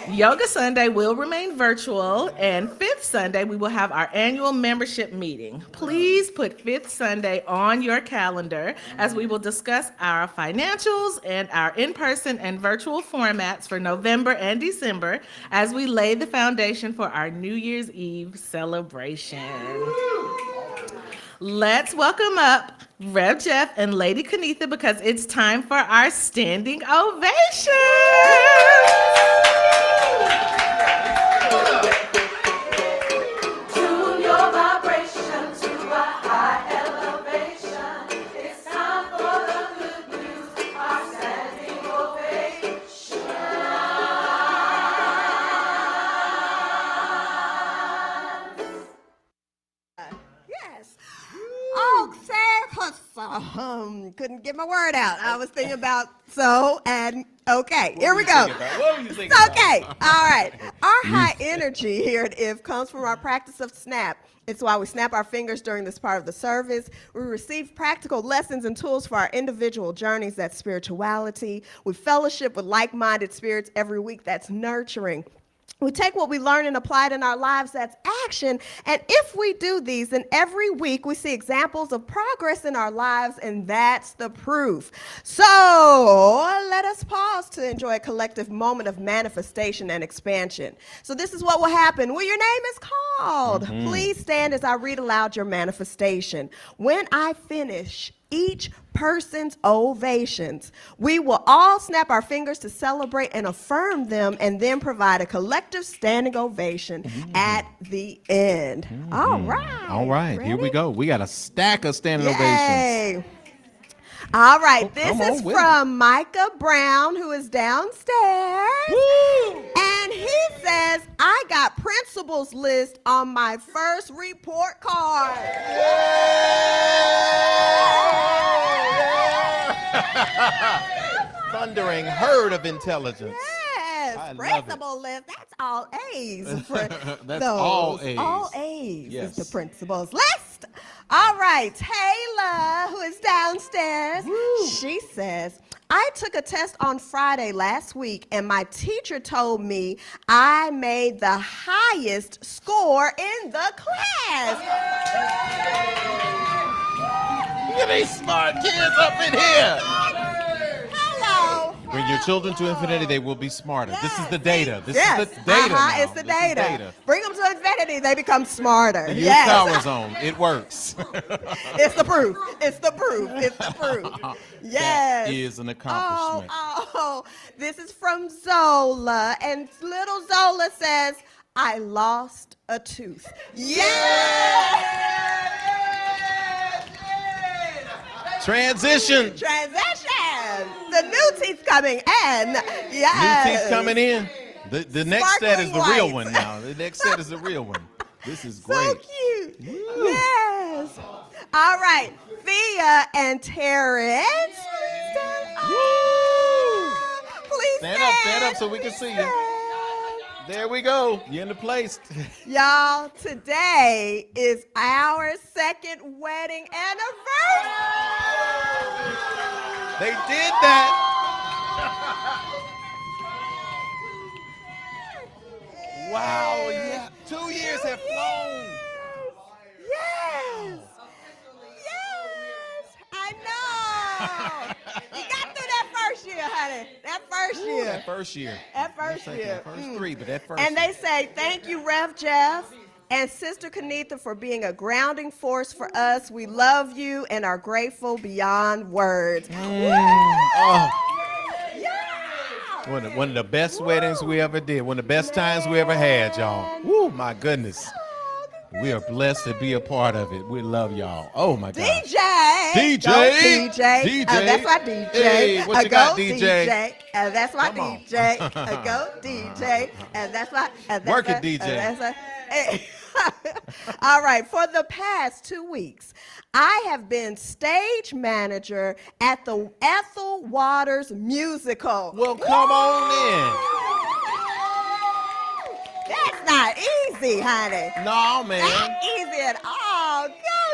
Yoga Sunday will remain virtual, and Fifth Sunday we will have our annual membership meeting. Please put Fifth Sunday on your calendar as we will discuss our financials and our in-person and virtual formats for November and December as we lay the foundation for our New Year's Eve celebration. Let's welcome up Rev Jeff and Lady Kenitha because it's time for our standing ovation. Couldn't get my word out. I was thinking about so and okay. Here we go. What were you thinking It's okay. All right. Our high energy here at IF comes from our practice of snap. It's why we snap our fingers during this part of the service. We receive practical lessons and tools for our individual journeys. That's spirituality. We fellowship with like-minded spirits every week. That's nurturing. We take what we learn and apply it in our lives, that's action. And if we do these, then every week we see examples of progress in our lives, and that's the proof. So let us pause to enjoy a collective moment of manifestation and expansion. So this is what will happen when your name is called. Please stand as I read aloud your manifestation. When I finish each person's ovations, we will all snap our fingers to celebrate and affirm them, and then provide a collective standing ovation at the end. All right. Here we go. We got a stack of standing ovations. Yay. All right, this is from Micah Brown, who is downstairs. Woo! And he says, I got principals list on my first report card. Thundering herd of intelligence. Yes, principal list. That's all A's. That's all A's. All A's Yes. is the principal's list. All right, Taylor, who is downstairs, she says, I took a test on Friday last week, and my teacher told me I made the highest score in the class. Look at these smart kids up in here. Hello. Bring your children to infinity, they will be smarter. This is the data. This Yes. is the data now. It's the This is data. Bring them to infinity, they become smarter. The youth Yes. power zone. It works. It's the proof. It's the proof. It's the proof. Yes. That is an accomplishment. Oh, this is from Zola, and little Zola says, I lost a tooth. Yes! Transition. Transition. The new teeth coming in. Yes. New teeth coming in. The next set is the Sparkling real white. one now. The next set is the real one. This is great. So cute. Woo. Yes. All right. Thea and Terrence. Please Stand up so we can see you. There we go. You're in the place. Y'all, today is our second wedding anniversary. They did that. Wow, yeah. 2 years have flown. Yes. Yes. I know. You got through that first year, honey. That first year. That first year. That first That's like year. the first three, but that first And year. they say, thank you, Rev Jeff and Sister Kanitha, for being a grounding force for us. We love you and are grateful beyond words. Oh, Yeah. one of the best weddings we ever did. One of the best times we ever had, y'all. Woo, my goodness. We are blessed to be a part of it. We love y'all. Oh, my God. DJ. DJ. Go DJ. DJ. That's my DJ. Hey, what you got, go DJ? That's my Come on. DJ. Go DJ. That's my. Work it, DJ. Hey. All right. For the past 2 weeks, I have been stage manager at the Ethel Waters musical. Well, come on in. That's not easy, honey. No, man. Not easy at all. Go,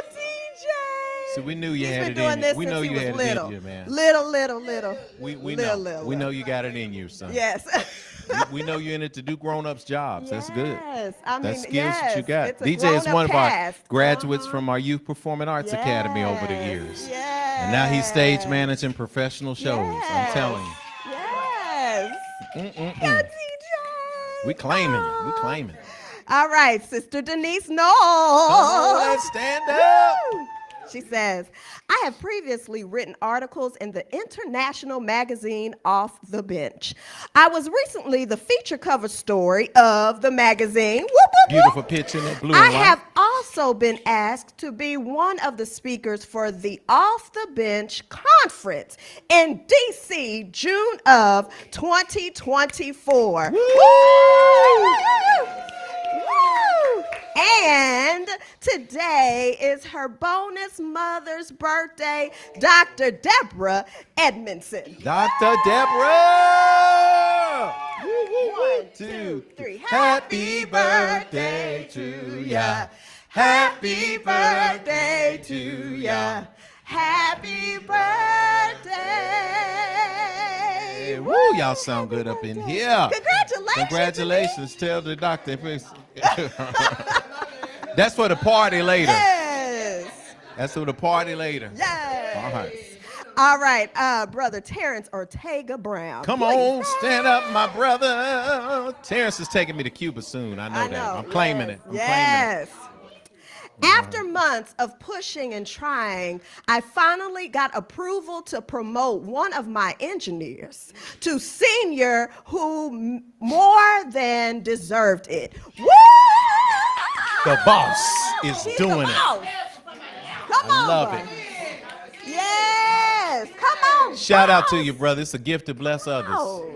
DJ. So we knew you He's had been it doing in this you. We since know he you was had little. it in you, man. Little. We Little, know. little, We know little. you got it in you, son. Yes. We know you're in it to do grown-ups jobs. That's good. Yes. I mean, That's skills that you yes. got. It's a DJ is grown-up one of cast. our graduates from our Youth Performing Arts Academy over the Yes. years. Yes. And now he's stage managing professional shows. I'm Yes. telling you. Yes. Mm-mm-mm. Go, DJ. We claiming it. We claiming it. All right, Sister Denise Knowles. Come on, let's stand up. Woo! She says, I have previously written articles in the international magazine Off the Bench. I was recently the feature cover story of the magazine. Whoop, whoop, whoop. Beautiful picture in that blue I and white. have also been asked to be one of the speakers for the Off the Bench conference in DC, June of 2024. Woo! Woo! And today is her bonus mother's birthday, Dr. Deborah Edmondson. Dr. Deborah! 1, 2, 3. Happy birthday to ya. Happy birthday to ya. Happy birthday. Woo, y'all sound good up in here. Congratulations. Congratulations. Tell the doctor. That's for the party later. Yes. That's for the party later. Yes. All right. All right, Brother Terrence Ortega Brown. Come please. on, stand up, my brother. Terrence is taking me to Cuba soon. I know that. I'm claiming it. I'm Yes. After months of pushing and trying, I finally got approval to promote one of my engineers to senior who more than deserved it. Woo! The boss is He's doing the it. boss. Come I on, love bro. it. Yes, come on. Shout out to boss. you, brother. It's a gift to bless others. Oh,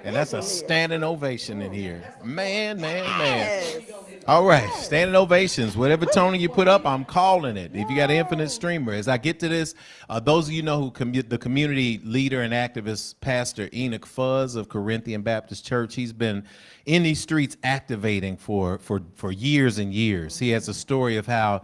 And that's a standing ovation in here. Man. yes. All right, standing ovations. Whatever Tony you put up, I'm calling it. If you got an infinite streamer, as I get to this, those of you know who the community leader and activist, Pastor Enoch Fuzz of Corinthian Baptist Church, he's been in these streets activating for years and years. He has a story of how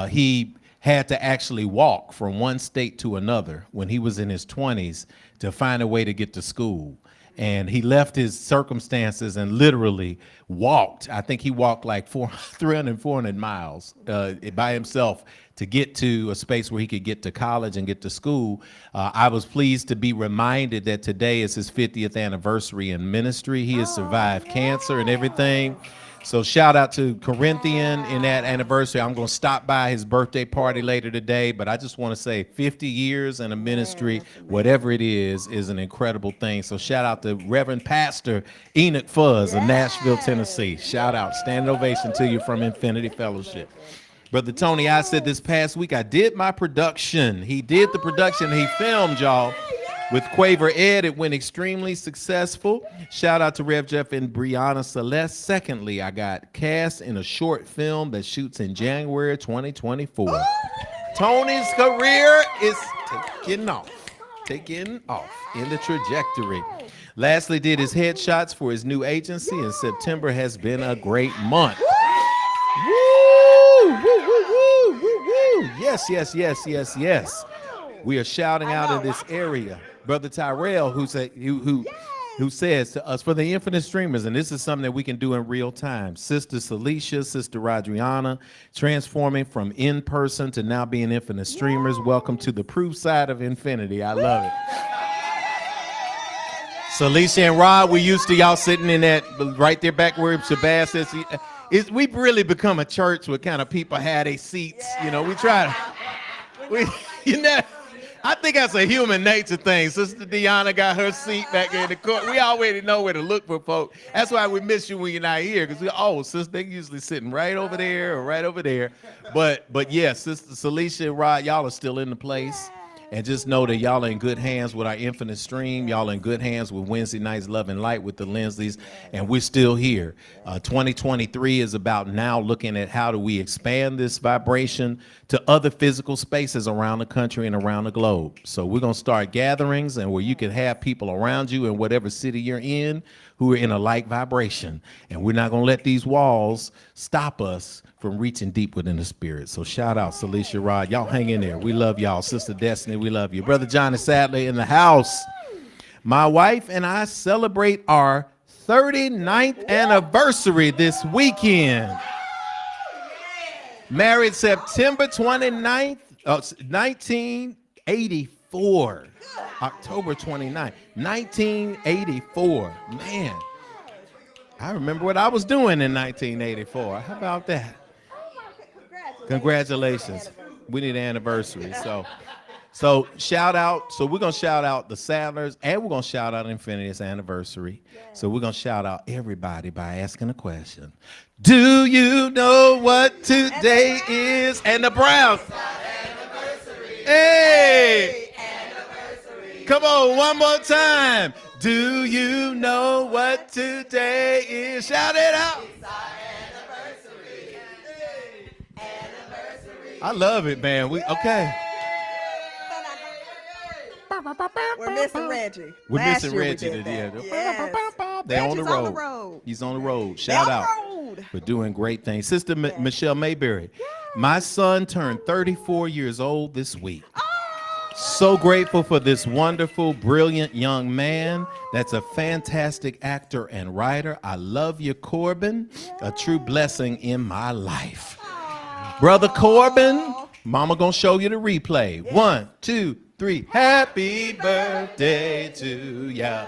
he had to actually walk from one state to another when he was in his 20s to find a way to get to school. And he left his circumstances and literally walked. I think he walked like 300, 400 miles by himself to get to a space where he could get to college and get to school. I was pleased to be reminded that today is his 50th anniversary in ministry. He has survived cancer and everything. So shout out to Corinthian in that anniversary. I'm going to stop by his birthday party later today, but I just want to say 50 years in a ministry, whatever it is an incredible thing. So shout out to Reverend Pastor Enoch Fuzz of Nashville, Tennessee. Shout out. Standing ovation to you from Infinity Fellowship. Brother Tony, I said this past week, I did my production. He did the production. He filmed, y'all. With Quaver Ed, it went extremely successful. Shout out to Rev Jeff and Brianna Celeste. Secondly, I got cast in a short film that shoots in January 2024. Tony's career is taking off in the trajectory. Lastly, did his headshots for his new agency, and September has been a great month. Woo! Woo, woo, woo, woo, woo. Yes, yes, yes, yes, yes. We are shouting out in this area. Brother Tyrell, who says to us, for the infinite streamers, and this is something that we can do in real time. Sister Celicia, Sister Rodriana, transforming from in-person to now being infinite streamers. Welcome to the proof side of infinity. I love it. Celicia and Rod, we used to y'all sitting in that right there back where Shabazz says, we've really become a church where kind of people had their seats. You know, we try to, I think that's a human nature thing. Sister Deanna got her seat back in the court. We already know where to look for folk. That's why we miss you when you're not here, because sister, they usually sitting right over there or right over there. But yes, Sister Celicia and Rod, y'all are still in the place. And just know that y'all are in good hands with our Infinite Stream. Y'all are in good hands with Wednesday Nights Love and Light with the Lensleys. And we're still here. 2023 is about now looking at how do we expand this vibration to other physical spaces around the country and around the globe. So we're going to start gatherings and where you can have people around you in whatever city you're in who are in a like vibration. And we're not going to let these walls stop us from reaching deep within the spirit. So shout out Celicia, Rod. Y'all hang in there. We love y'all. Sister Destiny, we love you. Brother Johnny Sadler in the house. My wife and I celebrate our 39th anniversary this weekend. Married September 29th, 1984. October 29th, 1984. Man, I remember what I was doing in 1984. How about that? Congratulations. We need an anniversary. So shout out. So we're going to shout out the Sadlers, and we're going to shout out Infinity's anniversary. So we're going to shout out everybody by asking a question. Do you know what today is? And the Browns. Hey! Come on, one more time. Do you know what today is? Shout it out. I love it, man. Okay. We're missing Reggie. We're Last missing year we Reggie did today. that. Yes. They're on the Reggie's road. He's on the road. Shout They're on out the road. for doing great things. Sister Michelle Mayberry. My son turned 34 years old this week. So grateful for this wonderful, brilliant young man that's a fantastic actor and writer. I love you, Corbin. A true blessing in my life. Brother Corbin, Mama gonna show you the replay. 1, 2, 3. Happy birthday to ya.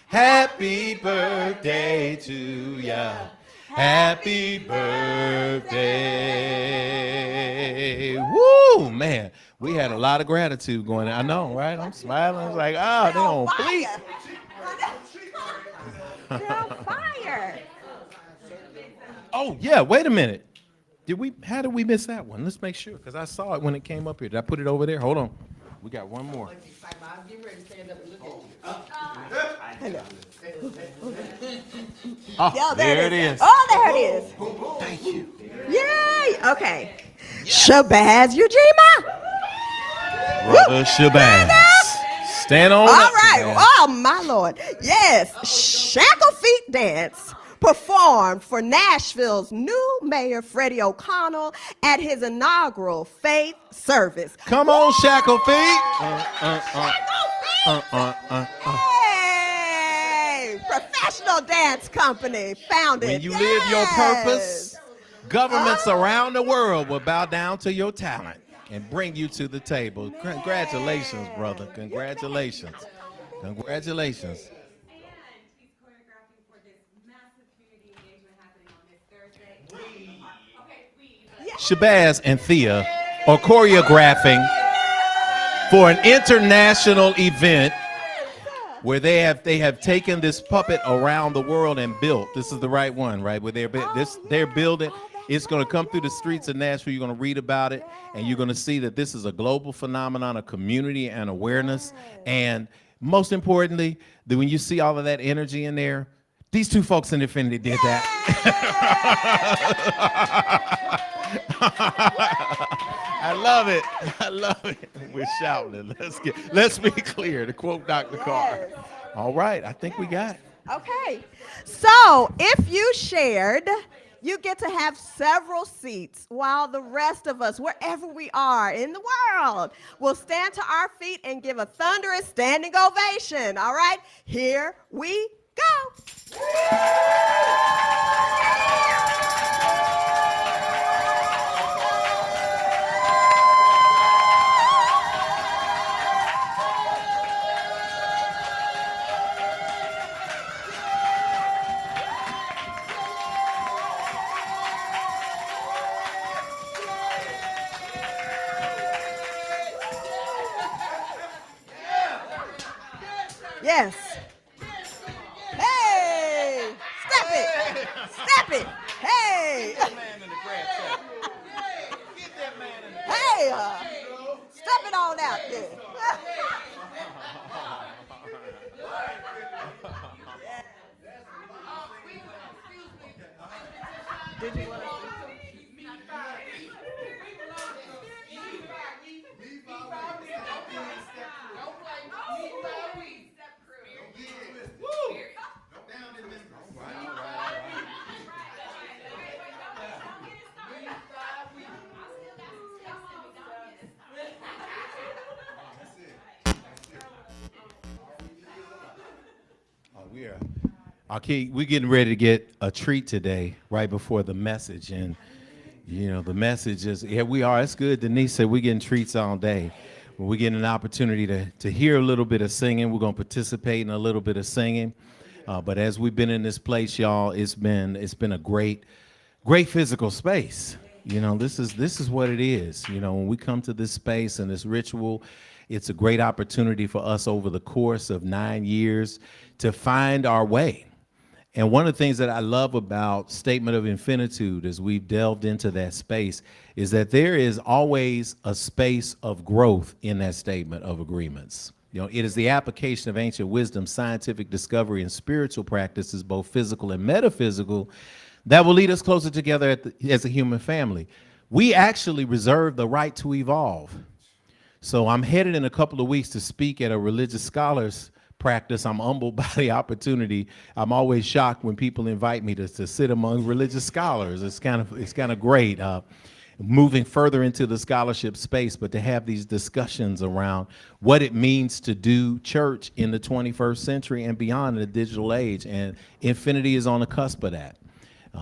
Happy birthday to ya. Happy birthday. Woo, man. We had a lot of gratitude going on. I know, right? I'm smiling. I was like, oh, they on fleek. They're on fire. Oh, yeah, wait a minute. How did we miss that one? Let's make sure, because I saw it when it came up here. Did I put it over there? Hold on. We got one more. Oh, there it is. Oh, there it is. Thank you. Yay. Okay. Shabazz Ujima. Brother Shabazz. Stand on All up, right. Shabazz. Oh, my Lord. Yes. Shackle Feet Dance performed for Nashville's new mayor, Freddie O'Connell, at his inaugural faith service. Come on, Shackle Feet. Hey, professional dance company founded. When you live your purpose, governments around the world will bow down to your talent. and bring you to the table. Congratulations, brother. Congratulations. Congratulations. Shabazz and Thea are choreographing for an international event where they have taken this puppet around the world and built. This is the right one, right? Where they're building. It's going to come through the streets of Nashville. You're going to read about it, and you're going to see that this is a global phenomenon of community and awareness. And most importantly, that when you see all of that energy in there, these two folks in Infinity did that. I love it. I love it. We're shouting. Let's be clear, to quote Dr. Carr. Yes. All right, I think we got it. Okay. So if you shared, you get to have several seats while the rest of us, wherever we are in the world, will stand to our feet and give a thunderous standing ovation. All right? Here we go. Yes. Hey! Step it! Step it! Hey! Hey! Step it on out there. Did you want to? We're getting ready to get a treat today, right before the message. And, the message is, here we are. It's good. Denise said we're getting treats all day. We're getting an opportunity to hear a little bit of singing. We're going to participate in a little bit of singing. But as we've been in this place, y'all, it's been a great physical space. This is what it is. When we come to this space and this ritual, it's a great opportunity for us over the course of 9 years to find our way. And one of the things that I love about Statement of Infinitude as we've delved into that space is that there is always a space of growth in that statement of agreements. It is the application of ancient wisdom, scientific discovery, and spiritual practices, both physical and metaphysical, that will lead us closer together as a human family. We actually reserve the right to evolve. So I'm headed in a couple of weeks to speak at a religious scholars practice. I'm humbled by the opportunity. I'm always shocked when people invite me to sit among religious scholars. It's kind of great. Moving further into the scholarship space, but to have these discussions around what it means to do church in the 21st century and beyond in the digital age. And Infinity is on the cusp of that.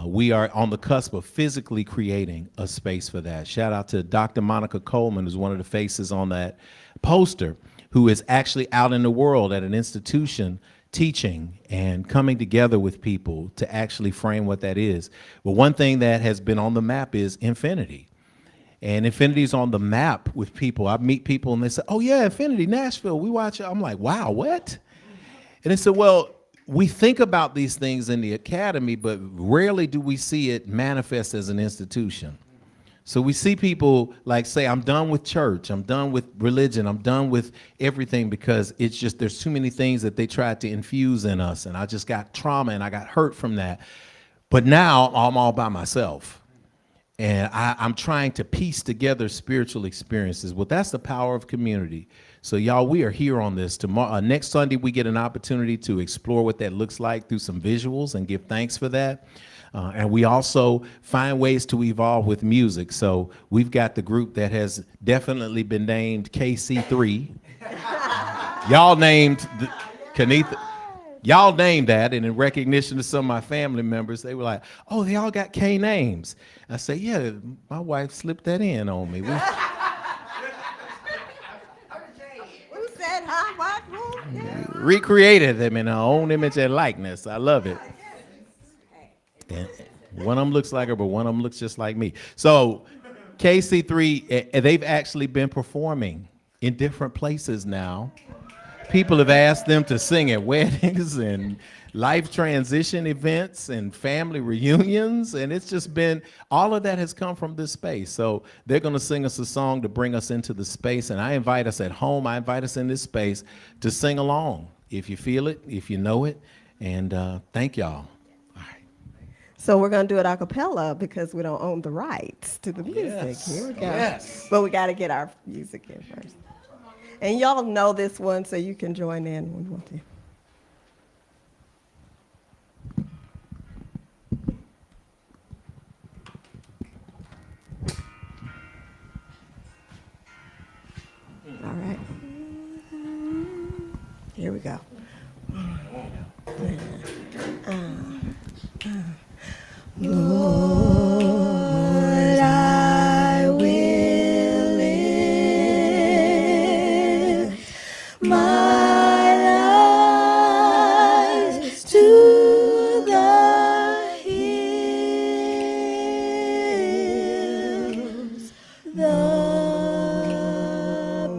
We are on the cusp of physically creating a space for that. Shout out to Dr. Monica Coleman, who's one of the faces on that poster, who is actually out in the world at an institution teaching and coming together with people to actually frame what that is. But one thing that has been on the map is Infinity. And Infinity is on the map with people. I meet people and they say, oh yeah, Infinity, Nashville, we watch it. I'm like, wow, what? And they said, well, we think about these things in the academy, but rarely do we see it manifest as an institution. So we see people like say, I'm done with church, I'm done with religion, I'm done with everything because it's just, there's too many things that they tried to infuse in us. And I just got trauma and I got hurt from that. But now I'm all by myself. And I'm trying to piece together spiritual experiences. Well, that's the power of community. So y'all, we are here on this. Tomorrow, next Sunday, we get an opportunity to explore what that looks like through some visuals and give thanks for that. And we also find ways to evolve with music. So we've got the group that has definitely been named KC3. Y'all named Kanitha. Y'all named that, and in recognition to some of my family members, they were like, oh, they all got K names. I say, yeah, my wife slipped that in on me. recreated them in our own image and likeness. I love it. And one of them looks like her, but one of them looks just like me. So KC3, they've actually been performing in different places now. People have asked them to sing at weddings and life transition events and family reunions, and it's just been, all of that has come from this space. So they're going to sing us a song to bring us into the space, and I invite us at home, I invite us in this space to sing along if you feel it, if you know it, and thank y'all. So we're going to do it a cappella because we don't own the rights to the music. Yes. Here we go. Yes. But we got to get our music in first. And y'all know this one, so you can join in when you want to. All right. Here we go. Lord, I will lift my eyes to the hills, the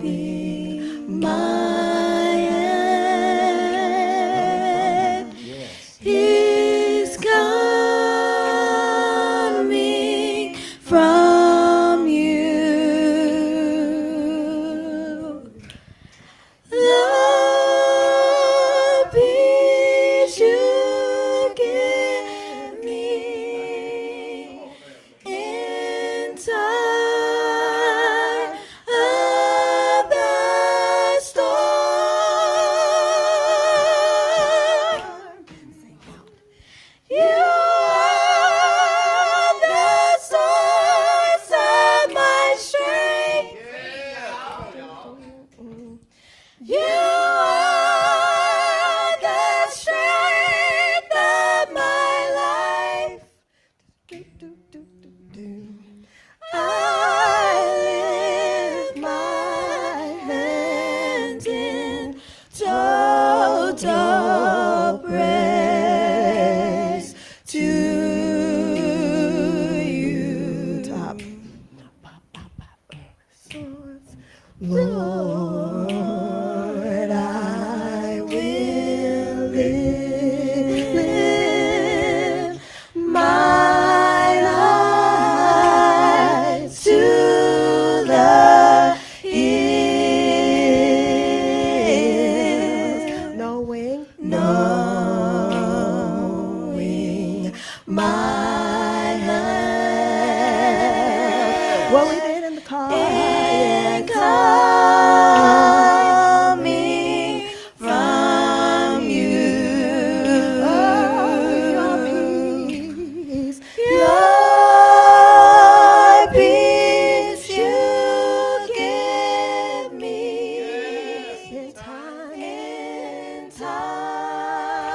be my end. He's coming from you. The peace you give me in time of the storm. You are the source of my strength. You are the strength of my life. I lift my hands in total praise to you. Top. Lord, I will lift my eyes to the hills, knowing my help. Well, we did in the car. Coming from you. Oh, your peace you give me in time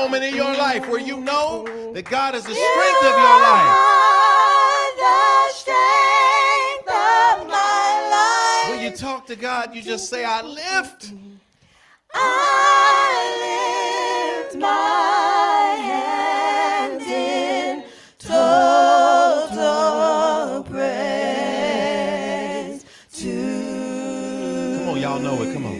moment in your life where you know that God is the strength of your life. The strength of my life. When you talk to God, you just say, I lift my hands in total praise to. Come on, y'all know it. Come on.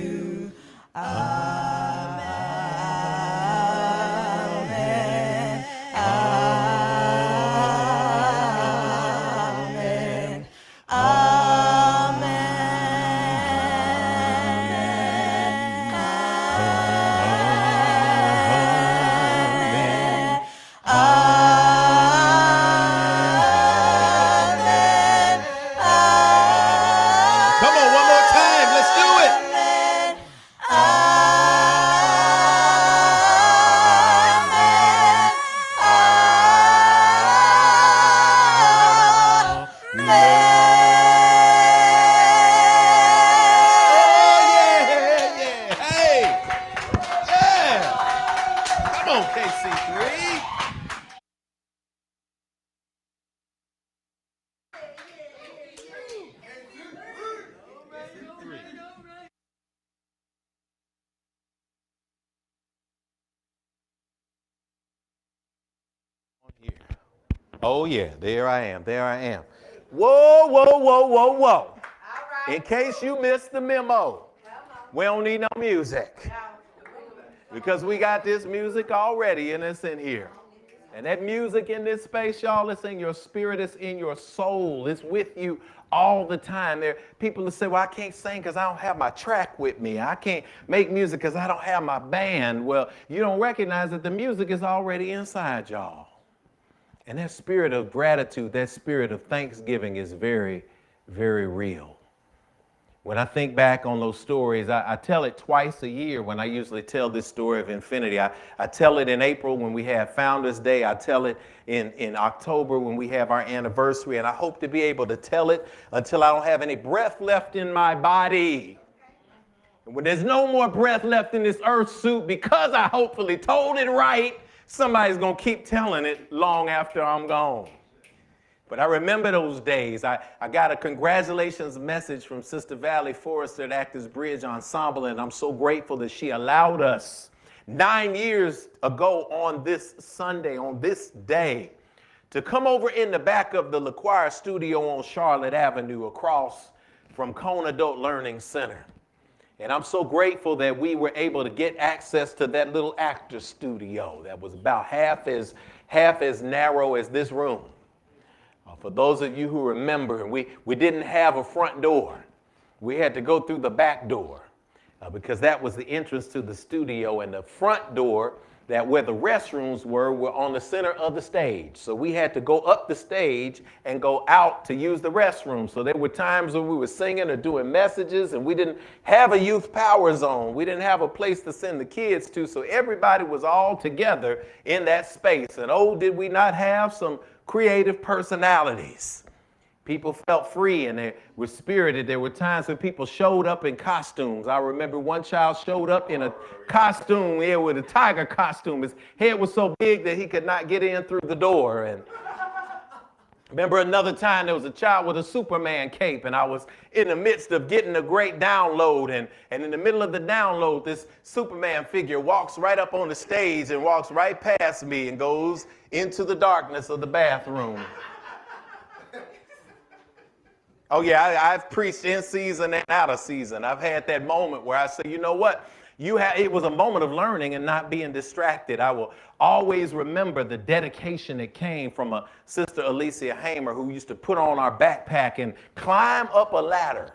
Oh, yeah, there I am. There I am. Whoa, whoa, whoa, whoa, whoa. In case you missed the memo, we don't need no music. Because we got this music already and it's in here. And that music in this space, y'all, it's in your spirit, it's in your soul. It's with you all the time. There are people that say, well, I can't sing because I don't have my track with me. I can't make music because I don't have my band. Well, you don't recognize that the music is already inside y'all. And that spirit of gratitude, that spirit of thanksgiving is very, very real. When I think back on those stories, I tell it twice a year when I usually tell this story of infinity. I tell it in April when we have Founders Day. I tell it in October when we have our anniversary. And I hope to be able to tell it until I don't have any breath left in my body. And when there's no more breath left in this earth suit, because I hopefully told it right, somebody's going to keep telling it long after I'm gone. But I remember those days. I got a congratulations message from Sister Valley Forrester at Actors Bridge Ensemble, and I'm so grateful that she allowed us 9 years ago on this Sunday, on this day, to come over in the back of the LaQuire studio on Charlotte Avenue across from Cone Adult Learning Center. And I'm so grateful that we were able to get access to that little actor studio that was about half as narrow as this room. For those of you who remember, we didn't have a front door. We had to go through the back door because that was the entrance to the studio, and the front door, that where the restrooms were on the center of the stage. So we had to go up the stage and go out to use the restroom. So there were times when we were singing or doing messages and we didn't have a youth power zone. We didn't have a place to send the kids to. So everybody was all together in that space. And oh, did we not have some creative personalities. People felt free and they were spirited. There were times when people showed up in costumes. I remember one child showed up in a costume here with a tiger costume. His head was so big that he could not get in through the door. And remember another time there was a child with a Superman cape, and I was in the midst of getting a great download, and in the middle of the download, this Superman figure walks right up on the stage and walks right past me and goes into the darkness of the bathroom. Oh yeah, I've preached in season and out of season. I've had that moment where I say, you know what? It was a moment of learning and not being distracted. I will always remember the dedication that came from a sister, Alicia Hamer, who used to put on our backpack and climb up a ladder.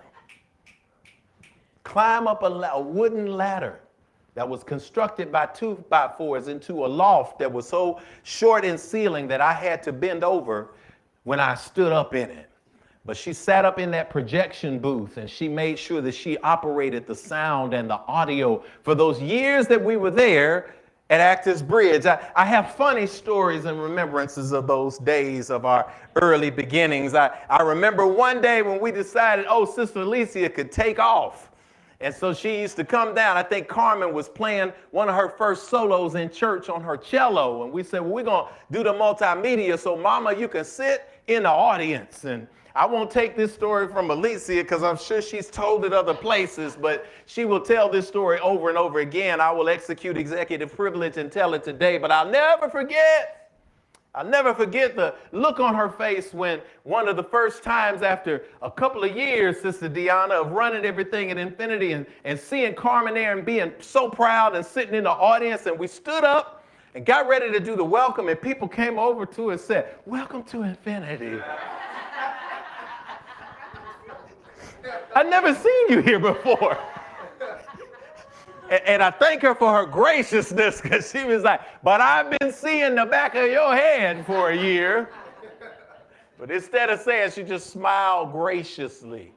Climb up a wooden ladder that was constructed by 2x4s into a loft that was so short in ceiling that I had to bend over when I stood up in it. But she sat up in that projection booth and she made sure that she operated the sound and the audio for those years that we were there at Actors Bridge. I have funny stories and remembrances of those days of our early beginnings. I remember one day when we decided, oh, Sister Alicia could take off. And so she used to come down. I think Carmen was playing one of her first solos in church on her cello. And we said, well, we're going to do the multimedia. So Mama, you can sit in the audience. And I won't take this story from Alicia because I'm sure she's told it other places, but she will tell this story over and over again. I will execute executive privilege and tell it today, but I'll never forget the look on her face when one of the first times after a couple of years, Sister Deanna, of running everything at Infinity and seeing Carmen there and being so proud and sitting in the audience, and we stood up and got ready to do the welcome, and people came over to her and said, "Welcome to Infinity." I've never seen you here before. And I thank her for her graciousness, because she was like, but I've been seeing the back of your head for a year. But instead of saying, she just smiled graciously.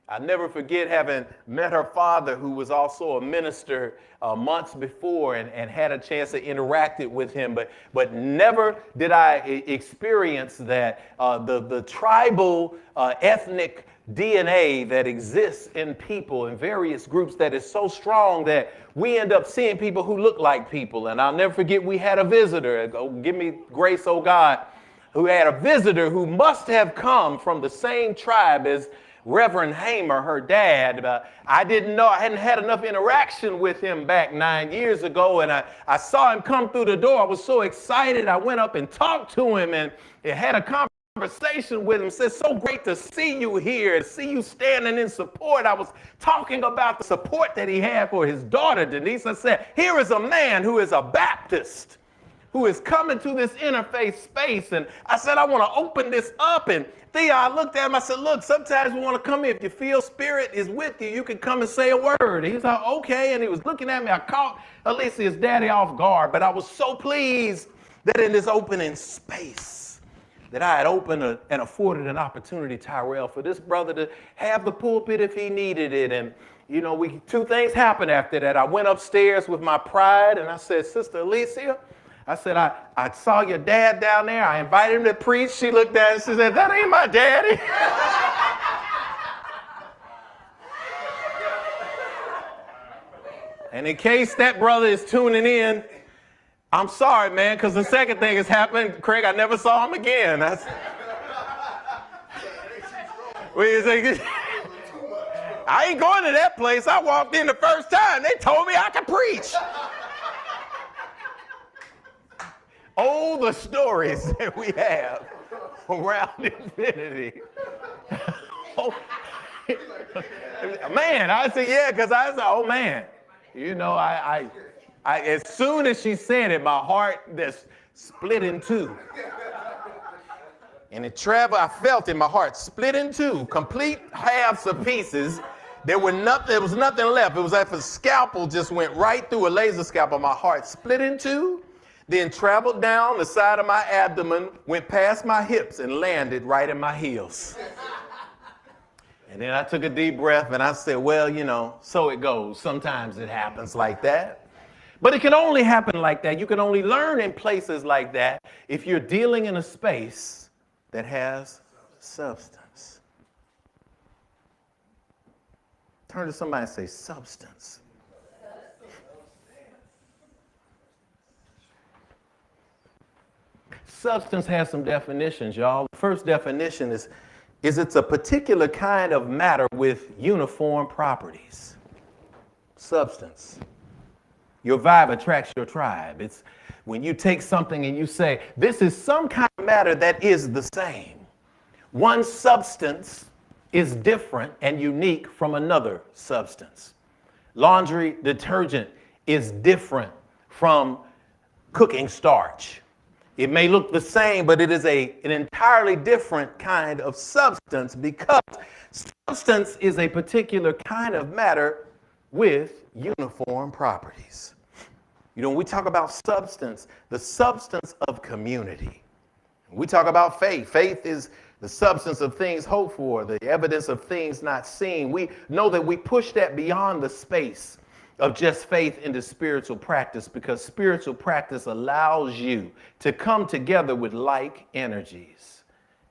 I'll never forget having met her father, who was also a minister months before, and had a chance to interact with him. But never did I experience that the tribal ethnic DNA that exists in people in various groups that is so strong that we end up seeing people who look like people. And I'll never forget, we had a visitor, give me grace, oh God, who had a visitor who must have come from the same tribe as Reverend Hamer, her dad. I didn't know, I hadn't had enough interaction with him back 9 years ago, and I saw him come through the door. I was so excited. I went up and talked to him and had a conversation with him. Said, so great to see you here, to see you standing in support. I was talking about the support that he had for his daughter, Denise. I said, here is a man who is a Baptist, who is coming to this interfaith space. And I said, I want to open this up. And Theo looked at him. I said, look, sometimes we want to come here. If you feel Spirit is with you, you can come and say a word. He's like, okay. And he was looking at me. I caught Alicia's daddy off guard, but I was so pleased that in this opening space that I had opened and afforded an opportunity, Tyrell, for this brother to have the pulpit if he needed it. And, you know, two things happened after that. I went upstairs with my pride and I said, Sister Alicia, I said, I saw your dad down there. I invited him to preach. She looked at it and she said, that ain't my daddy. And in case that brother is tuning in, I'm sorry, man, because the second thing has happened. Craig, I never saw him again. I ain't going to that place. I walked in the first time. They told me I could preach. Oh, the stories that we have around Infinity. Oh, man, I said, yeah, because I said, oh, man. You know, I as soon as she said it, my heart just split in two. And it traveled, I felt in my heart, split in two, complete halves of pieces. There was nothing left. It was like if a scalpel just went right through, a laser scalpel. My heart split in two, then traveled down the side of my abdomen, went past my hips and landed right in my heels. And then I took a deep breath and I said, well, you know, so it goes. Sometimes it happens like that. But it can only happen like that. You can only learn in places like that if you're dealing in a space that has substance. Turn to somebody and say, substance. Substance has some definitions, y'all. The first definition is it's a particular kind of matter with uniform properties. Substance. Your vibe attracts your tribe. It's when you take something and you say, this is some kind of matter that is the same. One substance is different and unique from another substance. Laundry detergent is different from cooking starch. It may look the same, but it is an entirely different kind of substance, because substance is a particular kind of matter with uniform properties. You know, when we talk about substance, the substance of community. We talk about faith. Faith is the substance of things hoped for, the evidence of things not seen. We know that we push that beyond the space of just faith into spiritual practice, because spiritual practice allows you to come together with like energies.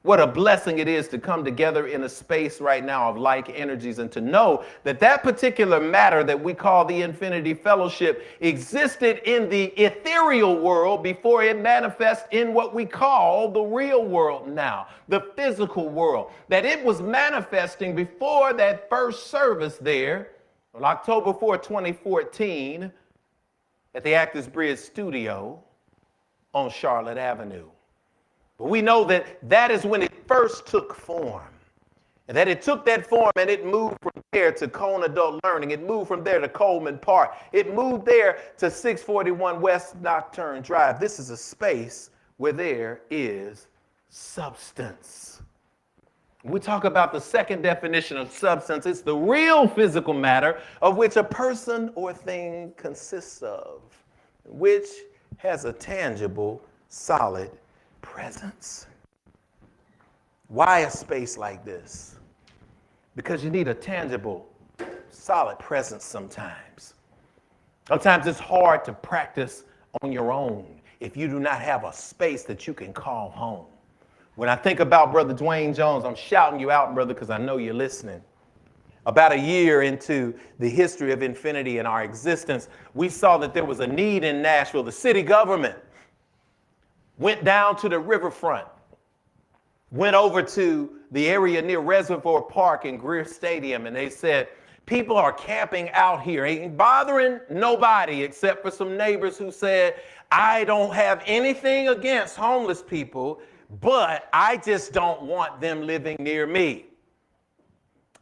What a blessing it is to come together in a space right now of like energies and to know that that particular matter that we call the Infinity Fellowship existed in the ethereal world before it manifests in what we call the real world now, the physical world. That it was manifesting before that first service there on October 4, 2014 at the Actors Bridge Studio on Charlotte Avenue. But we know that that is when it first took form. And that it took that form and it moved from there to Cone Adult Learning. It moved from there to Coleman Park. It moved there to 641 West Nocturne Drive. This is a space where there is substance. We talk about the second definition of substance. It's the real physical matter of which a person or thing consists of, which has a tangible, solid presence. Why a space like this? Because you need a tangible, solid presence sometimes. Sometimes it's hard to practice on your own if you do not have a space that you can call home. When I think about Brother Dwayne Jones, I'm shouting you out, brother, because I know you're listening. About a year into the history of Infinity and our existence, we saw that there was a need in Nashville. The city government went down to the riverfront, went over to the area near Reservoir Park and Greer Stadium, and they said, people are camping out here, ain't bothering nobody except for some neighbors who said, I don't have anything against homeless people, but I just don't want them living near me.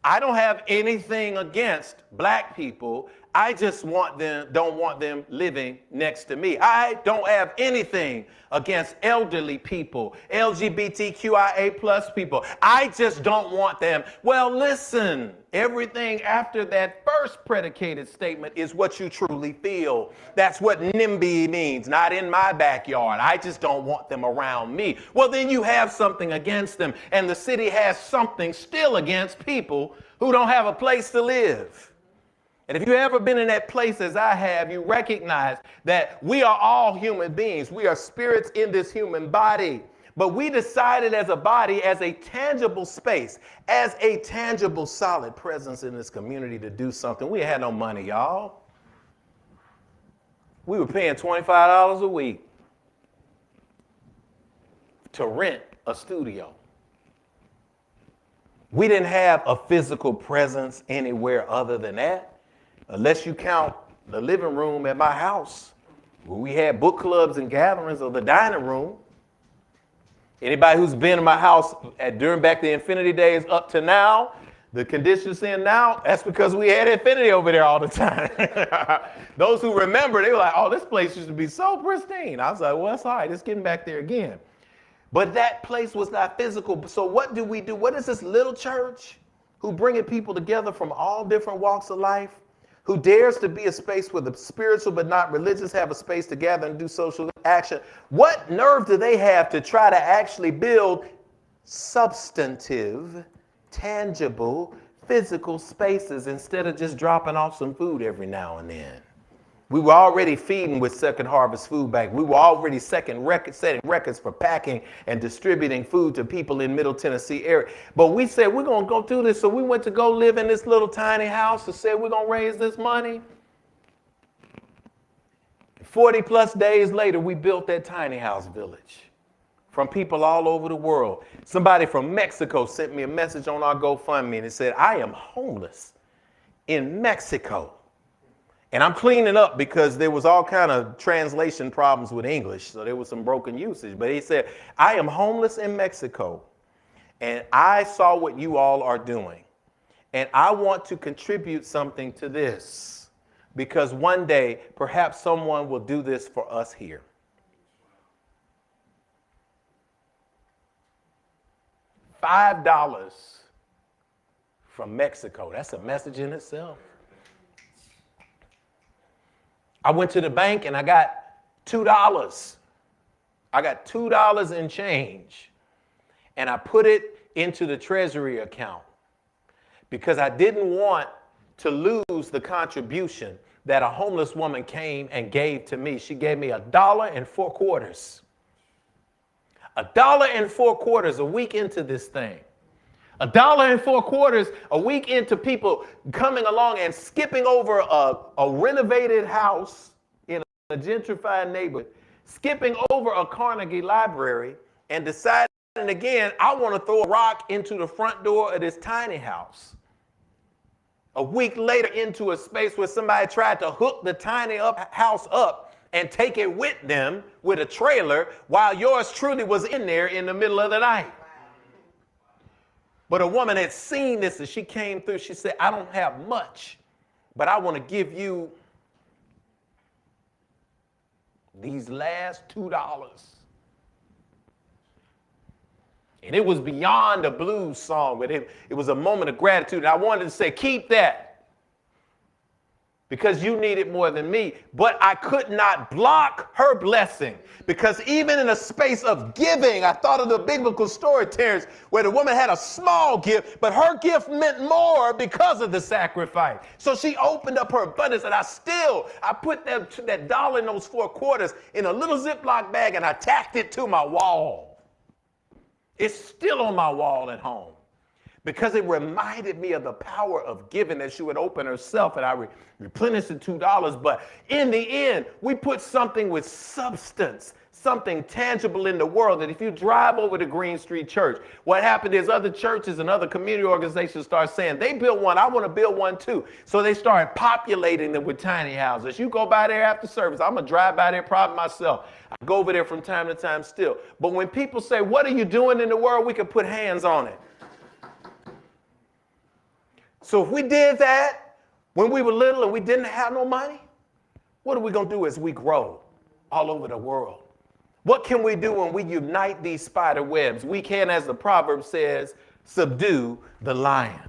I don't have anything against black people. I just don't want them living next to me. I don't have anything against elderly people, LGBTQIA plus people. I just don't want them. Well, listen, everything after that first predicated statement is what you truly feel. That's what NIMBY means, not in my backyard. I just don't want them around me. Well, then you have something against them, and the city has something still against people who don't have a place to live. And if you've ever been in that place as I have, you recognize that we are all human beings. We are spirits in this human body. But we decided as a body, as a tangible space, as a tangible, solid presence in this community to do something. We had no money, y'all. We were paying $25 a week to rent a studio. We didn't have a physical presence anywhere other than that. Unless you count the living room at my house, where we had book clubs and gatherings, or the dining room. Anybody who's been in my house during back the Infinity days up to now, the conditions in now, that's because we had Infinity over there all the time. Those who remember, they were like, oh, this place used to be so pristine. I was like, well, that's all right, it's getting back there again. But that place was not physical. So what do we do? What is this little church who bringing people together from all different walks of life? Who dares to be a space where the spiritual but not religious have a space to gather and do social action? What nerve do they have to try to actually build substantive, tangible, physical spaces instead of just dropping off some food every now and then? We were already feeding with Second Harvest Food Bank. We were already setting records for packing and distributing food to people in Middle Tennessee area. But we said, we're going to go do this. So we went to go live in this little tiny house and said, we're going to raise this money. 40 plus days later, we built that tiny house village from people all over the world. Somebody from Mexico sent me a message on our GoFundMe and it said, I am homeless in Mexico. And I'm cleaning up because there was all kind of translation problems with English. So there was some broken usage. But he said, I am homeless in Mexico. And I saw what you all are doing. And I want to contribute something to this. Because one day, perhaps someone will do this for us here. $5 from Mexico. That's a message in itself. I went to the bank and I got $2. I got $2 in change. And I put it into the treasury account because I didn't want to lose the contribution that a homeless woman came and gave to me. She gave me $1.04. $1.04 a week into this thing. $1.04 a week into people coming along and skipping over a renovated house in a gentrified neighborhood, skipping over a Carnegie library, and deciding again, I want to throw a rock into the front door of this tiny house. A week later, into a space where somebody tried to hook the tiny house up and take it with them with a trailer while yours truly was in there in the middle of the night. But a woman had seen this and she came through. She said, I don't have much, but I want to give you these last $2. And it was beyond a blues song, but it was a moment of gratitude. And I wanted to say, keep that, because you need it more than me. But I could not block her blessing, because even in a space of giving, I thought of the biblical story, Terrence, where the woman had a small gift, but her gift meant more because of the sacrifice. So she opened up her abundance, and I put that dollar in those 4 quarters in a little Ziploc bag, and I tacked it to my wall. It's still on my wall at home, because it reminded me of the power of giving, that she would open herself and I replenished the $2. But in the end, we put something with substance, something tangible in the world, that if you drive over to Green Street Church, what happened is other churches and other community organizations start saying, they built one, I want to build one too. So they started populating them with tiny houses. You go by there after service. I'm going to drive by there probably myself. I go over there from time to time still. But when people say, what are you doing in the world? We can put hands on it. So if we did that when we were little and we didn't have no money, what are we going to do as we grow all over the world? What can we do when we unite these spider webs? We can, as the proverb says, subdue the lion.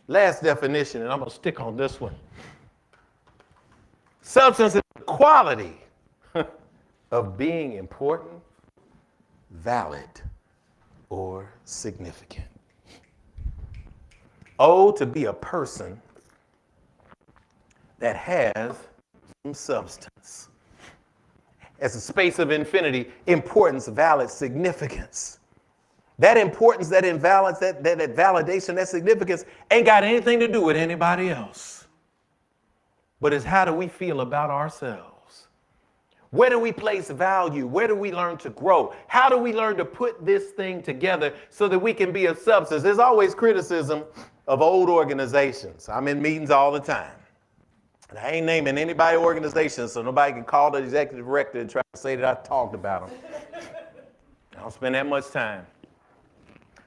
Last definition, and I'm going to stick on this one. Substance is the quality of being important, valid, or significant. Oh, to be a person that has some substance. As a space of infinity, importance, valid, significance. That importance, that imbalance, that validation, that significance ain't got anything to do with anybody else. But it's how do we feel about ourselves? Where do we place value? Where do we learn to grow? How do we learn to put this thing together so that we can be of substance? There's always criticism of old organizations. I'm in meetings all the time. And I ain't naming anybody organization, so nobody can call the executive director and try to say that I talked about them. I don't spend that much time.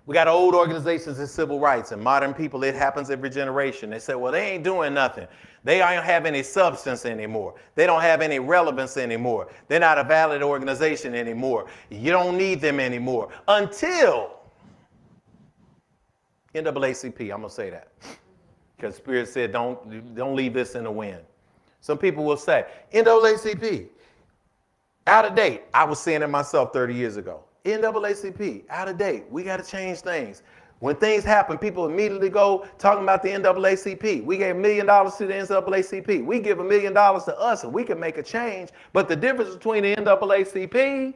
We got old organizations in civil rights and modern people. It happens every generation. They say, well, they ain't doing nothing. They don't have any substance anymore. They don't have any relevance anymore. They're not a valid organization anymore. You don't need them anymore. Until NAACP, I'm going to say that. Because Spirit said, don't leave this in the wind. Some people will say, NAACP, out of date. I was saying it myself 30 years ago. NAACP, out of date. We got to change things. When things happen, people immediately go talking about the NAACP. We gave $1 million to the NAACP. We give $1 million to us and we can make a change. But the difference between the NAACP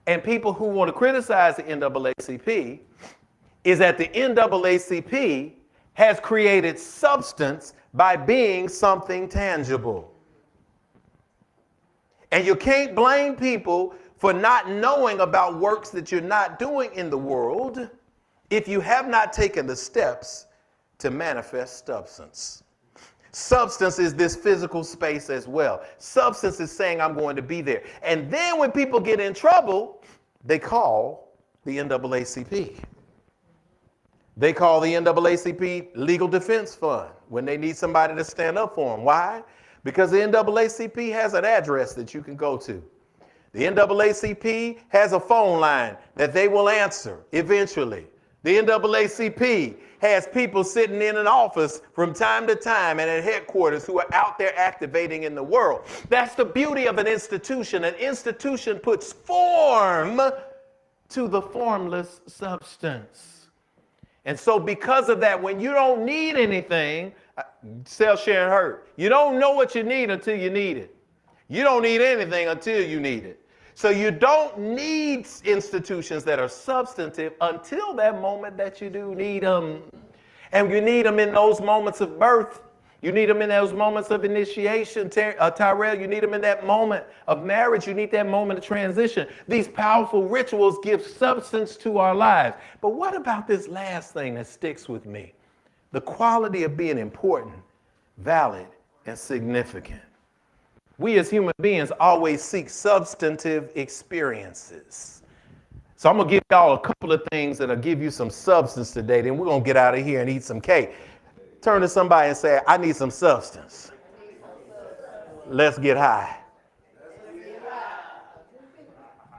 and people who want to criticize the NAACP is that the NAACP has created substance by being something tangible. And you can't blame people for not knowing about works that you're not doing in the world if you have not taken the steps to manifest substance. Substance is this physical space as well. Substance is saying I'm going to be there. And then when people get in trouble, they call the NAACP. They call the NAACP Legal Defense Fund when they need somebody to stand up for them. Why? Because the NAACP has an address that you can go to. The NAACP has a phone line that they will answer eventually. The NAACP has people sitting in an office from time to time and at headquarters who are out there activating in the world. That's the beauty of an institution. An institution puts form to the formless substance. And so because of that, when you don't need anything, Sell, share, and hurt. You don't know what you need until you need it. You don't need anything until you need it. So you don't need institutions that are substantive until that moment that you do need them. And you need them in those moments of birth. You need them in those moments of initiation, Tyrell. You need them in that moment of marriage. You need that moment of transition. These powerful rituals give substance to our lives. But what about this last thing that sticks with me? The quality of being important, valid, and significant. We as human beings always seek substantive experiences. So I'm going to give y'all a couple of things that'll give you some substance today. Then we're going to get out of here and eat some cake. Turn to somebody and say, I need some substance. Let's get high.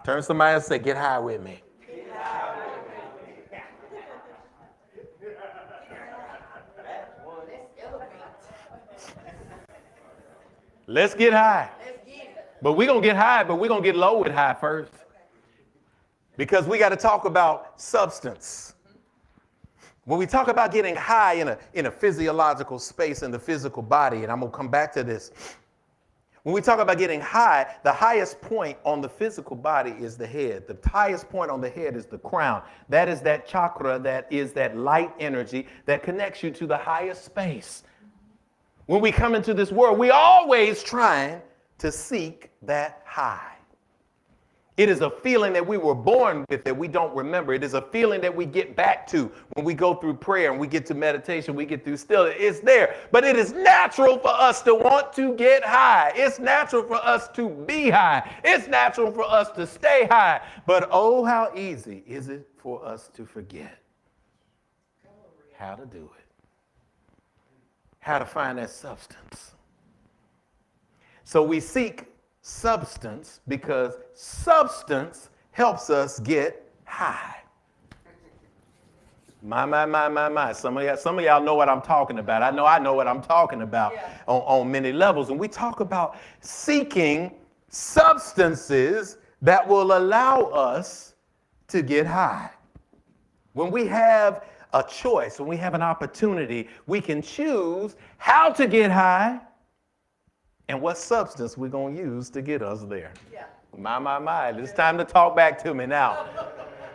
Turn to somebody and say, get high with me. Let's get high. But we're going to get high, but we're going to get low with high first. Because we got to talk about substance. When we talk about getting high in a physiological space in the physical body, and I'm going to come back to this. When we talk about getting high, the highest point on the physical body is the head. The highest point on the head is the crown. That is that chakra, that is that light energy that connects you to the highest space. When we come into this world, we always trying to seek that high. It is a feeling that we were born with that we don't remember. It is a feeling that we get back to when we go through prayer and we get to meditation, we get through still. It's there. But it is natural for us to want to get high. It's natural for us to be high. It's natural for us to stay high. But oh, how easy is it for us to forget how to do it, how to find that substance. So we seek substance because substance helps us get high. My. Some of y'all know what I'm talking about. I know what I'm talking about on many levels. And we talk about seeking substances that will allow us to get high. When we have a choice, when we have an opportunity, we can choose how to get high and what substance we're going to use to get us there. Yeah. My. It's time to talk back to me now.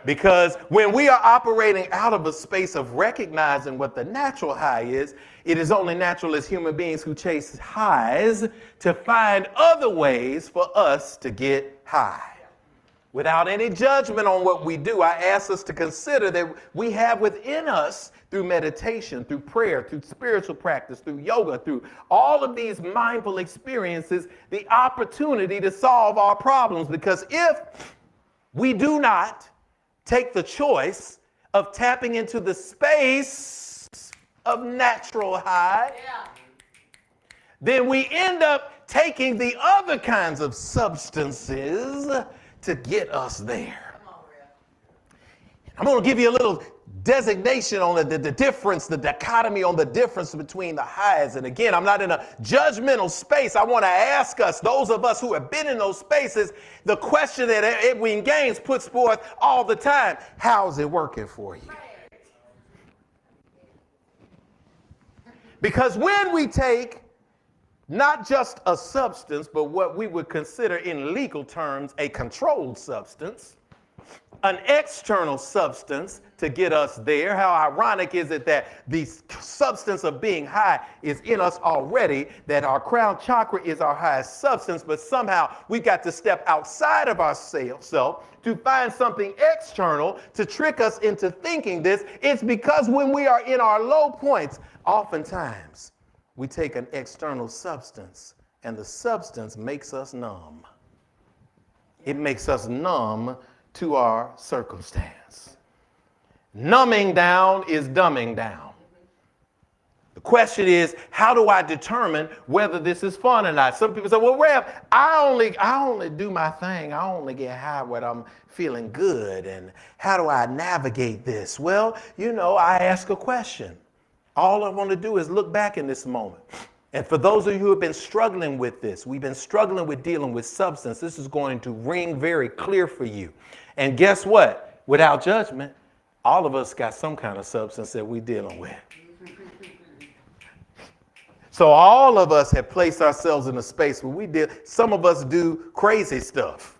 Because when we are operating out of a space of recognizing what the natural high is, it is only natural as human beings who chase highs to find other ways for us to get high. Without any judgment on what we do, I ask us to consider that we have within us, through meditation, through prayer, through spiritual practice, through yoga, through all of these mindful experiences, the opportunity to solve our problems. Because if we do not take the choice of tapping into the space of natural high, then we end up taking the other kinds of substances to get us there. I'm going to give you a little designation on the difference, the dichotomy on the difference between the highs. And again, I'm not in a judgmental space. I want to ask us, those of us who have been in those spaces, the question that Edwin Gaines puts forth all the time: how's it working for you? Because when we take not just a substance, but what we would consider in legal terms a controlled substance, an external substance to get us there. How ironic is it that the substance of being high is in us already, that our crown chakra is our highest substance, but somehow we got to step outside of ourselves to find something external to trick us into thinking this. It's because when we are in our low points, oftentimes we take an external substance and the substance makes us numb. It makes us numb to our circumstance. Numbing down is dumbing down. The question is, how do I determine whether this is fun or not? Some people say, well, Rev, I only do my thing. I only get high when I'm feeling good. And how do I navigate this? Well, I ask a question. All I want to do is look back in this moment. And for those of you who have been struggling with this, we've been struggling with dealing with substance, this is going to ring very clear for you. And guess what? Without judgment, all of us got some kind of substance that we're dealing with. So all of us have placed ourselves in a space where some of us do crazy stuff.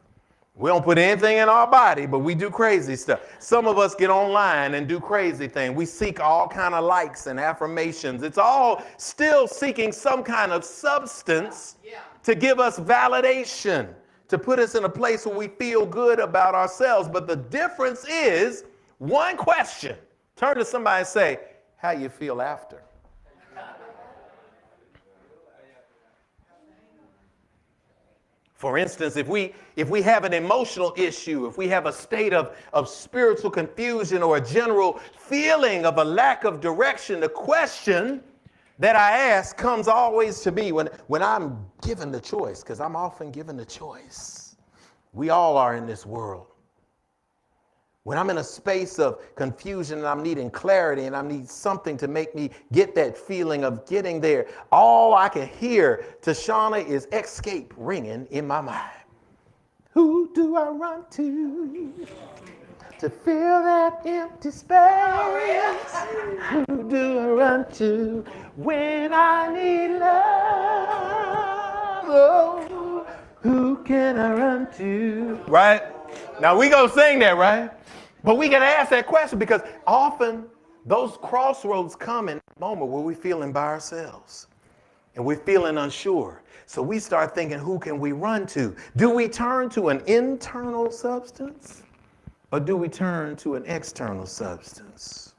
We don't put anything in our body, but we do crazy stuff. Some of us get online and do crazy things. We seek all kind of likes and affirmations. It's all still seeking some kind of substance to give us validation, to put us in a place where we feel good about ourselves. But the difference is one question. Turn to somebody and say, how you feel after? For instance, if we have an emotional issue, if we have a state of spiritual confusion or a general feeling of a lack of direction, the question that I ask comes always to me when I'm given the choice, because I'm often given the choice. We all are in this world. When I'm in a space of confusion and I'm needing clarity and I need something to make me get that feeling of getting there, all I can hear, Tashana, is escape ringing in my mind. Who do I run to fill that empty space? Who do I run to when I need love? Oh, who can I run to? Right? Now we gonna sing that, right? But we can ask that question because often those crossroads come in a moment where we're feeling by ourselves and we're feeling unsure. So we start thinking, who can we run to? Do we turn to an internal substance or do we turn to an external substance?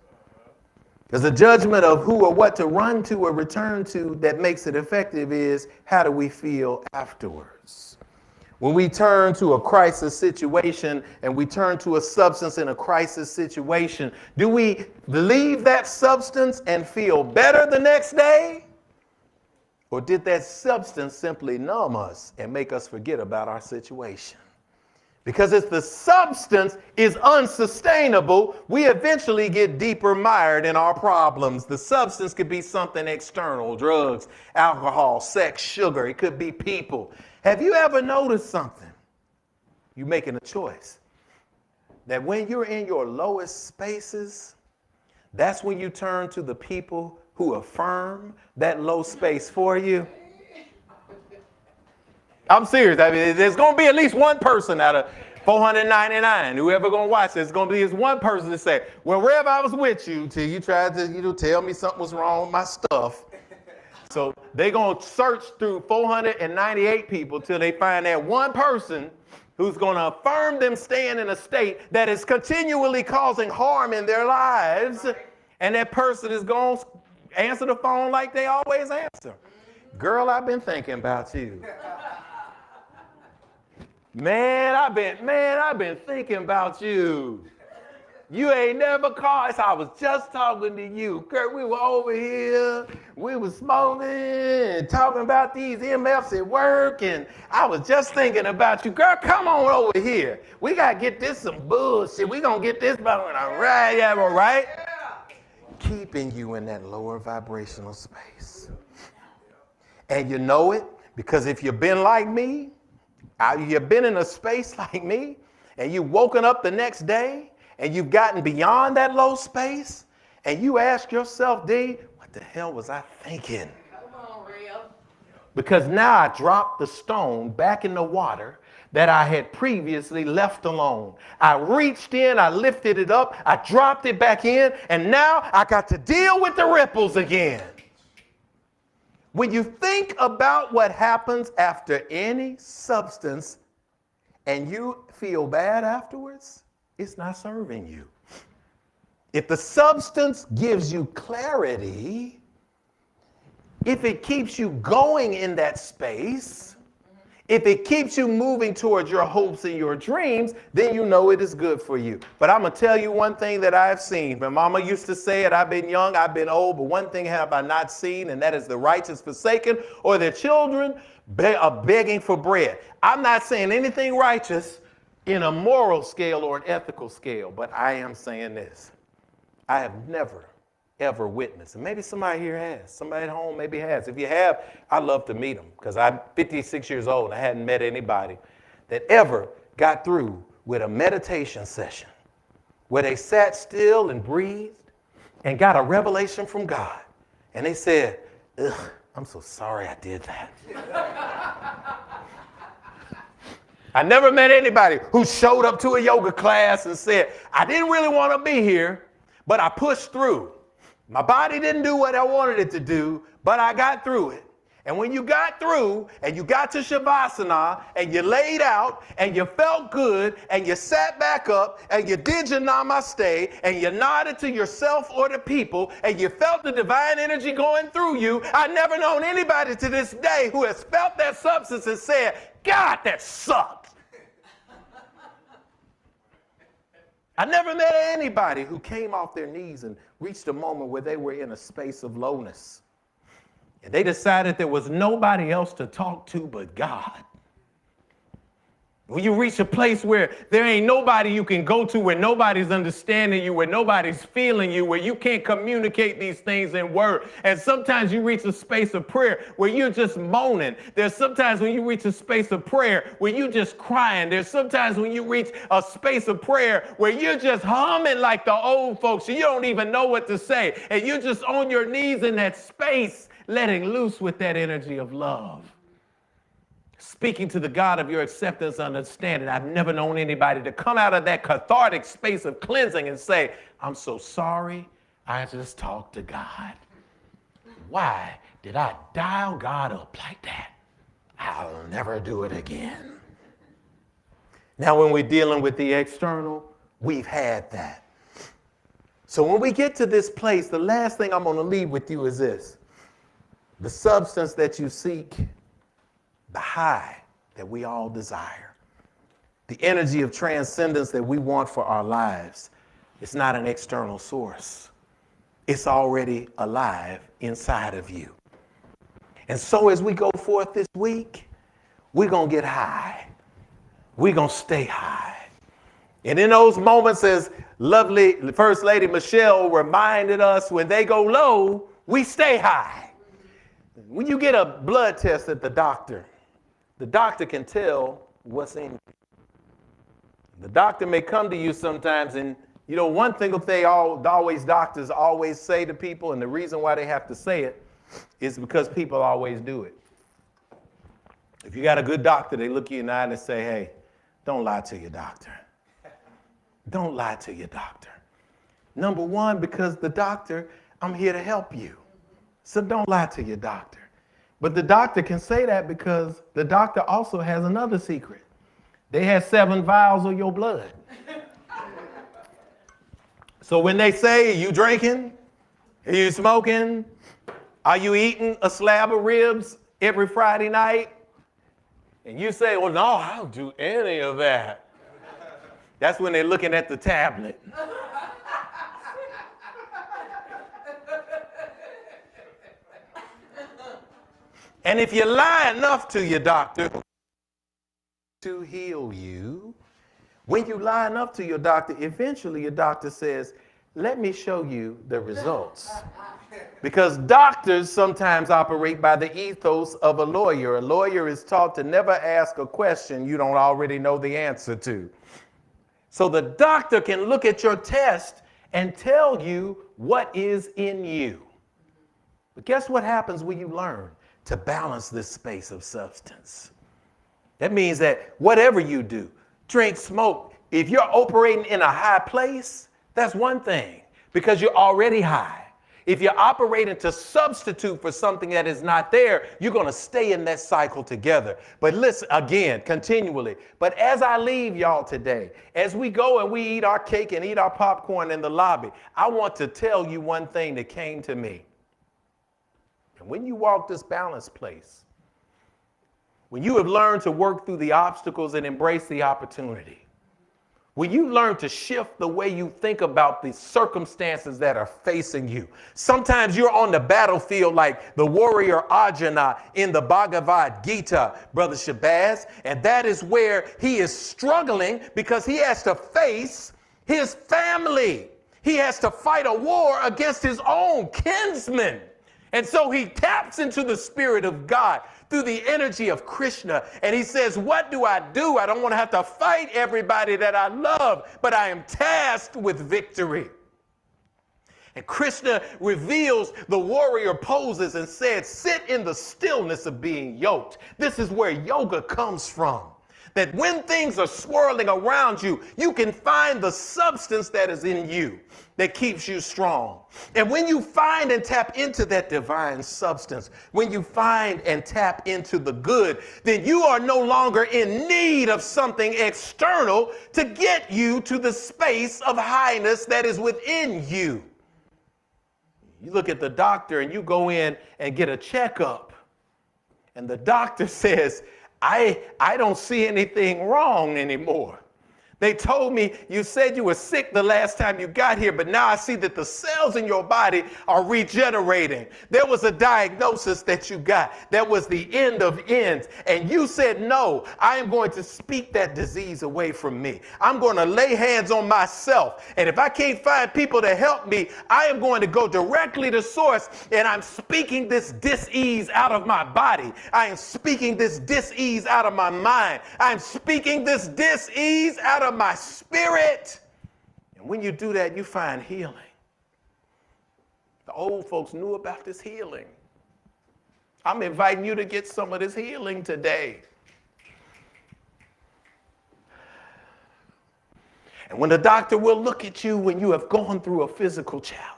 Because the judgment of who or what to run to or return to that makes it effective is how do we feel afterwards? When we turn to a crisis situation and we turn to a substance in a crisis situation, do we leave that substance and feel better the next day? Or did that substance simply numb us and make us forget about our situation? Because if the substance is unsustainable, we eventually get deeper mired in our problems. The substance could be something external, drugs, alcohol, sex, sugar. It could be people. Have you ever noticed something? You're making a choice. That when you're in your lowest spaces, that's when you turn to the people who affirm that low space for you. I'm serious. I mean, there's going to be at least one person out of 499, whoever going to watch this, it's going to be this one person to say, well, wherever I was with you till you tried to tell me something was wrong with my stuff. So they're going to search through 498 people till they find that one person who's going to affirm them staying in a state that is continually causing harm in their lives. And that person is going to answer the phone like they always answer. Girl, I've been thinking about you. Man, I've been thinking about you. You ain't never called. I was just talking to you. Kurt, we were over here. We were smoking and talking about these MFs at work. And I was just thinking about you. Girl, come on over here. We got to get this some bullshit. We going to get this going all right. Yeah, all right? Keeping you in that lower vibrational space. And you know it because if you've been like me, you've been in a space like me, and you've woken up the next day, and you've gotten beyond that low space, and you ask yourself, D, what the hell was I thinking? Come on, real. Because now I dropped the stone back in the water that I had previously left alone. I reached in, I lifted it up, I dropped it back in, and now I got to deal with the ripples again. When you think about what happens after any substance and you feel bad afterwards, it's not serving you. If the substance gives you clarity, if it keeps you going in that space, if it keeps you moving towards your hopes and your dreams, then you know it is good for you. But I'm going to tell you one thing that I've seen. My mama used to say it, I've been young, I've been old, but one thing have I not seen, and that is the righteous forsaken or their children are begging for bread. I'm not saying anything righteous in a moral scale or an ethical scale, but I am saying this. I have never ever witnessed, and maybe somebody here has, somebody at home maybe has. If you have, I'd love to meet them because I'm 56 years old and I hadn't met anybody that ever got through with a meditation session where they sat still and breathed and got a revelation from God. And they said, ugh, I'm so sorry I did that. I never met anybody who showed up to a yoga class and said, I didn't really want to be here, but I pushed through. My body didn't do what I wanted it to do, but I got through it. And when you got through and you got to Shavasana and you laid out and you felt good and you sat back up and you did your namaste and you nodded to yourself or the people and you felt the divine energy going through you, I've never known anybody to this day who has felt that substance and said, God, that sucked. I never met anybody who came off their knees and reached a moment where they were in a space of lowness. And they decided there was nobody else to talk to but God. When you reach a place where there ain't nobody you can go to, where nobody's understanding you, where nobody's feeling you, where you can't communicate these things in word. And sometimes you reach a space of prayer where you're just moaning. There's sometimes when you reach a space of prayer where you're just crying. There's sometimes when you reach a space of prayer where you're just humming like the old folks. You don't even know what to say. And you're just on your knees in that space, letting loose with that energy of love. Speaking to the God of your acceptance and understanding. I've never known anybody to come out of that cathartic space of cleansing and say, I'm so sorry, I just talked to God. Why did I dial God up like that? I'll never do it again. Now, when we're dealing with the external, we've had that. So when we get to this place, the last thing I'm going to leave with you is this. The substance that you seek, the high that we all desire, the energy of transcendence that we want for our lives, it's not an external source. It's already alive inside of you. And so as we go forth this week, we're going to get high. We're going to stay high. And in those moments, as lovely First Lady Michelle reminded us, when they go low, we stay high. When you get a blood test at the doctor can tell what's in you. The doctor may come to you sometimes, and you know, one thing that doctors always say to people, and the reason why they have to say it is because people always do it. If you got a good doctor, they look you in the eye and say, hey, don't lie to your doctor. Don't lie to your doctor. Number one, because the doctor, I'm here to help you. So don't lie to your doctor. But the doctor can say that because the doctor also has another secret. They have 7 vials of your blood. So when they say, are you drinking? Are you smoking? Are you eating a slab of ribs every Friday night? And you say, well, no, I don't do any of that. That's when they're looking at the tablet. And if you lie enough to your doctor to heal you, when you lie enough to your doctor, eventually your doctor says, let me show you the results. Because doctors sometimes operate by the ethos of a lawyer. A lawyer is taught to never ask a question you don't already know the answer to. So the doctor can look at your test and tell you what is in you. But guess what happens when you learn to balance this space of substance? That means that whatever you do, drink, smoke, if you're operating in a high place, that's one thing, because you're already high. If you're operating to substitute for something that is not there, you're going to stay in that cycle together. But listen, again, continually. But as I leave y'all today, as we go and we eat our cake and eat our popcorn in the lobby, I want to tell you one thing that came to me. And when you walk this balanced place, when you have learned to work through the obstacles and embrace the opportunity, when you learn to shift the way you think about the circumstances that are facing you. Sometimes you're on the battlefield like the warrior Arjuna in the Bhagavad Gita, Brother Shabazz, and that is where he is struggling because he has to face his family. He has to fight a war against his own kinsmen. And so he taps into the Spirit of God through the energy of Krishna. And he says, what do? I don't want to have to fight everybody that I love, but I am tasked with victory. And Krishna reveals the warrior poses and said, sit in the stillness of being yoked. This is where yoga comes from. that when things are swirling around you, you can find the substance that is in you that keeps you strong. And when you find and tap into that divine substance, when you find and tap into the good, then you are no longer in need of something external to get you to the space of highness that is within you. You look at the doctor and you go in and get a checkup, and the doctor says, I don't see anything wrong anymore. They told me you said you were sick the last time you got here, but now I see that the cells in your body are regenerating. There was a diagnosis that you got that was the end of ends. And you said, no, I am going to speak that disease away from me. I'm going to lay hands on myself. And if I can't find people to help me, I am going to go directly to source. And I'm speaking this dis-ease out of my body. I am speaking this dis-ease out of my mind. I'm speaking this dis-ease out of my spirit. And when you do that, you find healing. The old folks knew about this healing. I'm inviting you to get some of this healing today. And when the doctor will look at you when you have gone through a physical challenge,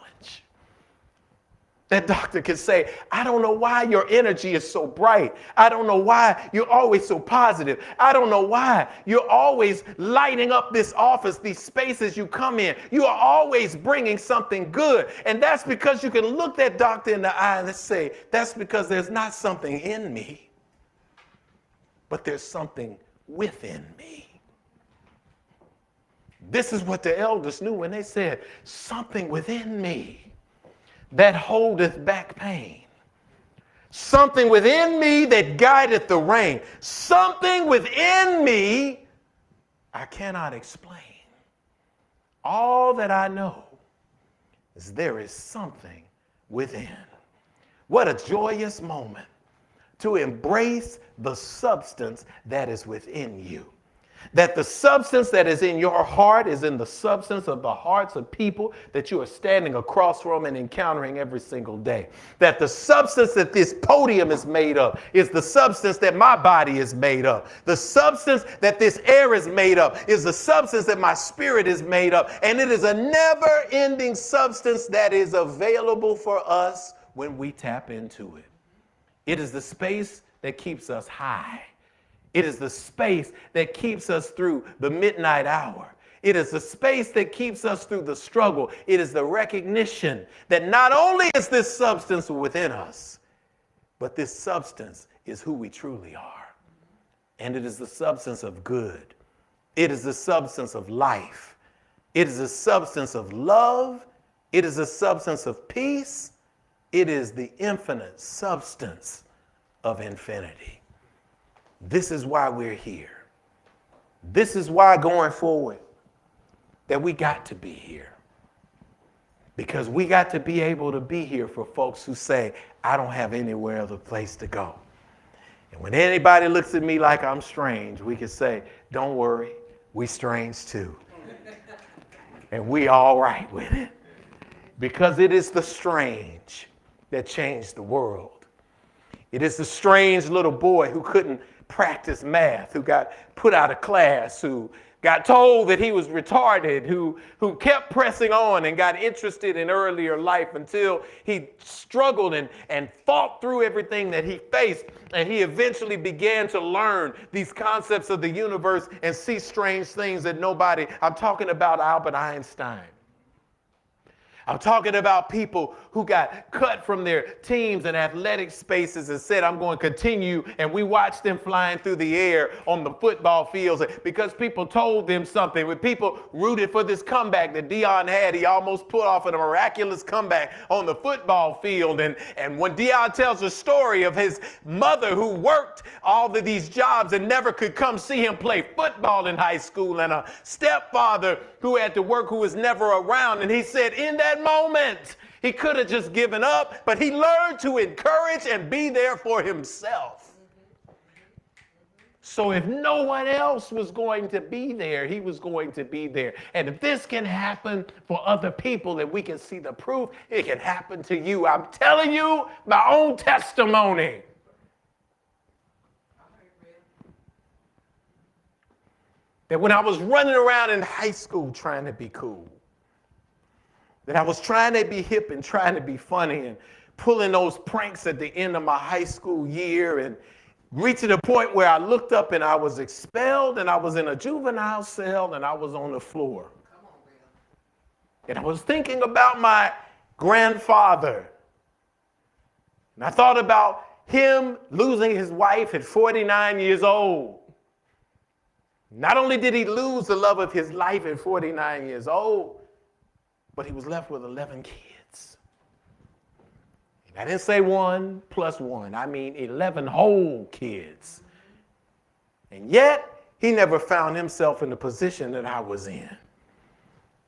that doctor can say, I don't know why your energy is so bright. I don't know why you're always so positive. I don't know why you're always lighting up this office, these spaces you come in. You are always bringing something good. And that's because you can look that doctor in the eye and say, that's because there's not something in me, but there's something within me. This is what the elders knew when they said, something within me that holdeth back pain. Something within me that guideth the rain. Something within me I cannot explain. All that I know is there is something within. What a joyous moment to embrace the substance that is within you. That the substance that is in your heart is in the substance of the hearts of people that you are standing across from and encountering every single day. That the substance that this podium is made of is the substance that my body is made of. The substance that this air is made of is the substance that my spirit is made of. And it is a never-ending substance that is available for us when we tap into it. It is the space that keeps us high. It is the space that keeps us through the midnight hour. It is the space that keeps us through the struggle. It is the recognition that not only is this substance within us, but this substance is who we truly are. And it is the substance of good. It is the substance of life. It is the substance of love. It is the substance of peace. It is the infinite substance of infinity. This is why we're here. This is why going forward that we got to be here. Because we got to be able to be here for folks who say, I don't have anywhere other place to go. And when anybody looks at me like I'm strange, we can say, don't worry, we strange too. And we all right with it. Because it is the strange that changed the world. It is the strange little boy who couldn't practice math, who got put out of class, who got told that he was retarded, who kept pressing on and got interested in earlier life until he struggled and fought through everything that he faced. And he eventually began to learn these concepts of the universe and see strange things that nobody, I'm talking about Albert Einstein. I'm talking about people who got cut from their teams and athletic spaces and said, I'm going to continue. And we watched them flying through the air on the football fields because people told them something. When people rooted for this comeback that Deion had, he almost put off a miraculous comeback on the football field. And when Deion tells a story of his mother who worked all of these jobs and never could come see him play football in high school, and a stepfather who had to work who was never around. And he said in that moment, he could have just given up, but he learned to encourage and be there for himself. So if no one else was going to be there, he was going to be there. And if this can happen for other people, that we can see the proof, it can happen to you. I'm telling you my own testimony. that when I was running around in high school trying to be cool, that I was trying to be hip and trying to be funny and pulling those pranks at the end of my high school year and reaching a point where I looked up and I was expelled and I was in a juvenile cell and I was on the floor. And I was thinking about my grandfather. And I thought about him losing his wife at 49 years old. Not only did he lose the love of his life at 49 years old, but he was left with 11 kids. And I didn't say 1 plus 1. I mean 11 whole kids. And yet, he never found himself in the position that I was in.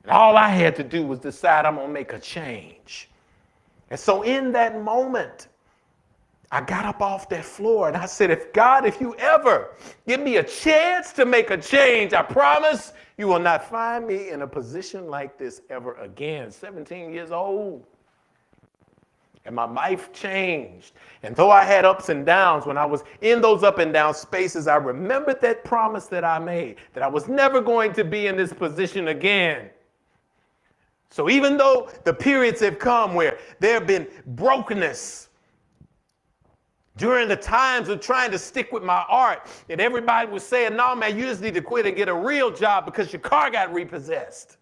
And all I had to do was decide I'm going to make a change. And so in that moment, I got up off that floor and I said, if you ever give me a chance to make a change, I promise you will not find me in a position like this ever again. 17 years old. And my life changed. And though I had ups and downs, when I was in those up and down spaces, I remembered that promise that I made, that I was never going to be in this position again. So even though the periods have come where there have been brokenness, during the times of trying to stick with my art, and everybody was saying, no, man, you just need to quit and get a real job because your car got repossessed.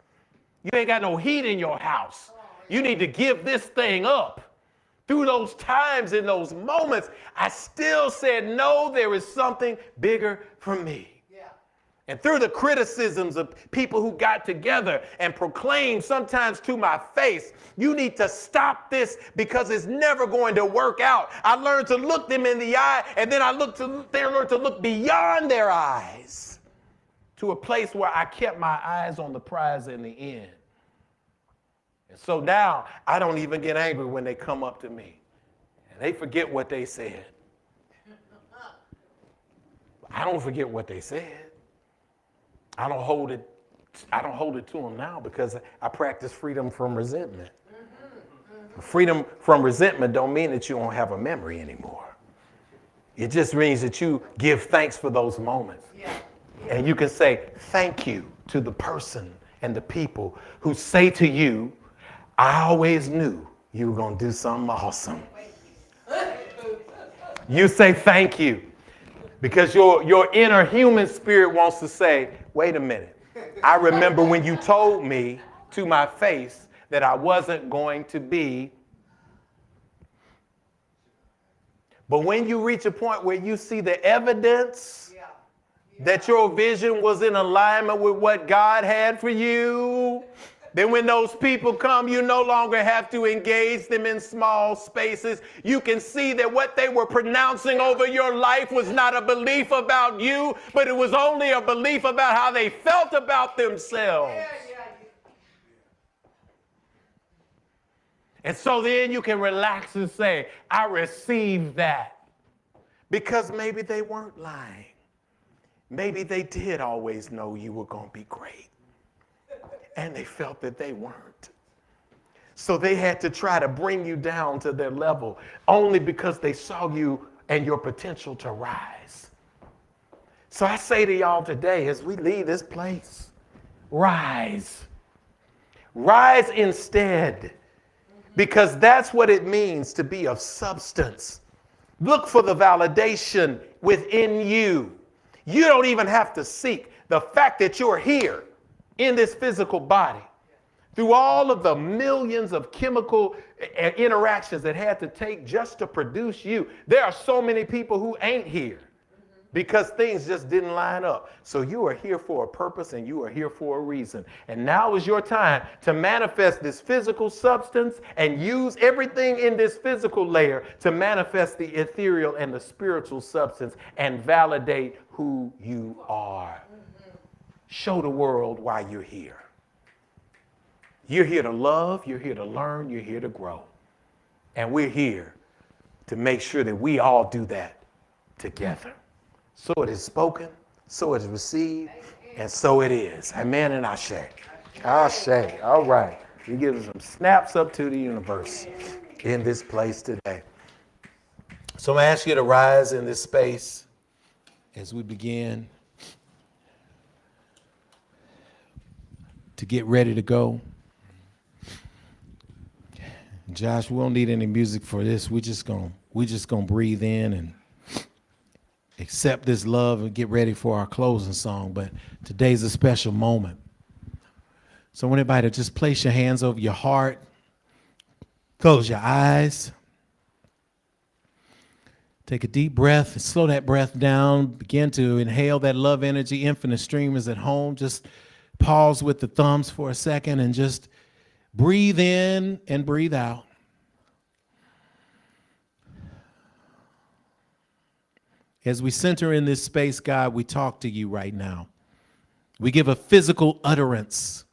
You ain't got no heat in your house. You need to give this thing up. Through those times, in those moments, I still said, no, there is something bigger for me. And through the criticisms of people who got together and proclaimed sometimes to my face, you need to stop this because it's never going to work out. I learned to look them in the eye, and then I learned to look beyond their eyes to a place where I kept my eyes on the prize in the end. And so now I don't even get angry when they come up to me and they forget what they said. I don't forget what they said. I don't hold it to them now because I practice freedom from resentment. Freedom from resentment don't mean that you don't have a memory anymore. It just means that you give thanks for those moments. And you can say thank you to the person and the people who say to you, I always knew you were going to do something awesome. You say thank you. Because your inner human spirit wants to say, wait a minute. I remember when you told me to my face that I wasn't going to be. But when you reach a point where you see the evidence that your vision was in alignment with what God had for you, then when those people come, you no longer have to engage them in small spaces. You can see that what they were pronouncing over your life was not a belief about you, but it was only a belief about how they felt about themselves. And so then you can relax and say, I received that. Because maybe they weren't lying. Maybe they did always know you were going to be great. And they felt that they weren't. So they had to try to bring you down to their level only because they saw you and your potential to rise. So I say to y'all today as we leave this place, rise. Rise instead, because that's what it means to be of substance. Look for the validation within you. You don't even have to seek the fact that you're here in this physical body, through all of the millions of chemical interactions that had to take just to produce you. There are so many people who ain't here because things just didn't line up. So you are here for a purpose and you are here for a reason. And now is your time to manifest this physical substance and use everything in this physical layer to manifest the ethereal and the spiritual substance and validate who you are. Show the world why you're here. You're here to love, you're here to learn, you're here to grow. And we're here to make sure that we all do that together. So it is spoken, so it is received, and so it is. Amen and Ashe. Ashe. All right. We give some snaps up to the universe in this place today. So I'm going to ask you to rise in this space as we begin to get ready to go. Josh, we don't need any music for this. We just gonna breathe in and accept this love and get ready for our closing song. But today's a special moment. So I want everybody to just place your hands over your heart, close your eyes, take a deep breath, and slow that breath down, begin to inhale that love energy. Infinite streamers at home, just pause with the thumbs for a second and just breathe in and breathe out. As we center in this space, God, we talk to you right now. We give a physical utterance,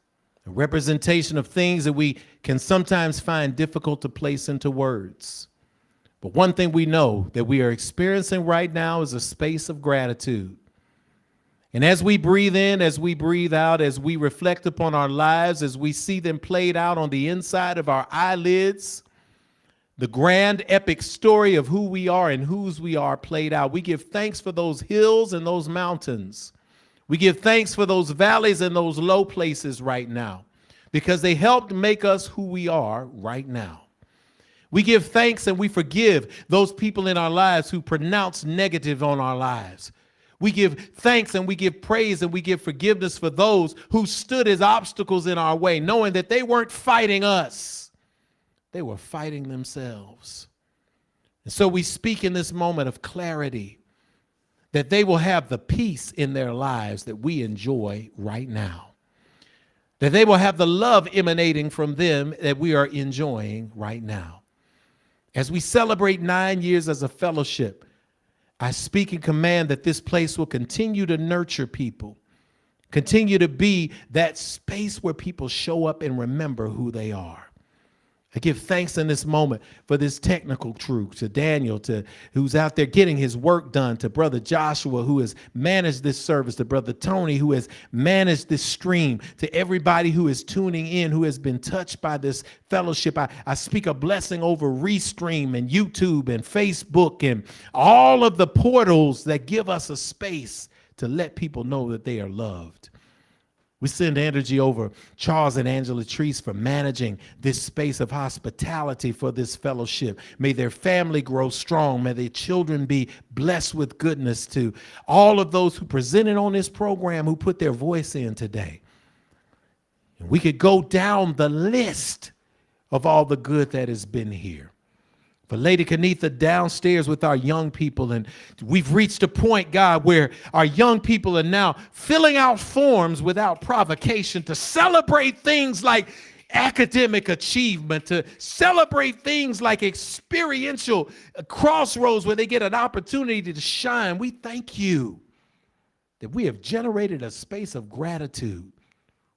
a representation of things that we can sometimes find difficult to place into words. But one thing we know that we are experiencing right now is a space of gratitude. And as we breathe in, as we breathe out, as we reflect upon our lives, as we see them played out on the inside of our eyelids, the grand epic story of who we are and whose we are played out. We give thanks for those hills and those mountains. We give thanks for those valleys and those low places right now, because they helped make us who we are right now. We give thanks and we forgive those people in our lives who pronounce negative on our lives. We give thanks and we give praise and we give forgiveness for those who stood as obstacles in our way, knowing that they weren't fighting us. They were fighting themselves. And so we speak in this moment of clarity that they will have the peace in their lives that we enjoy right now. That they will have the love emanating from them that we are enjoying right now. As we celebrate 9 years as a fellowship, I speak and command that this place will continue to nurture people, continue to be that space where people show up and remember who they are. I give thanks in this moment for this technical crew, to Daniel, who's out there getting his work done, to Brother Joshua, who has managed this service, to Brother Tony, who has managed this stream, to everybody who is tuning in, who has been touched by this fellowship. I speak a blessing over Restream and YouTube and Facebook and all of the portals that give us a space to let people know that they are loved. We send energy over Charles and Angela Treese for managing this space of hospitality for this fellowship. May their family grow strong. May their children be blessed with goodness, to all of those who presented on this program, who put their voice in today. And we could go down the list of all the good that has been here. For Lady Kenitha downstairs with our young people, and we've reached a point, God, where our young people are now filling out forms without provocation to celebrate things like academic achievement, to celebrate things like experiential crossroads where they get an opportunity to shine. We thank you that we have generated a space of gratitude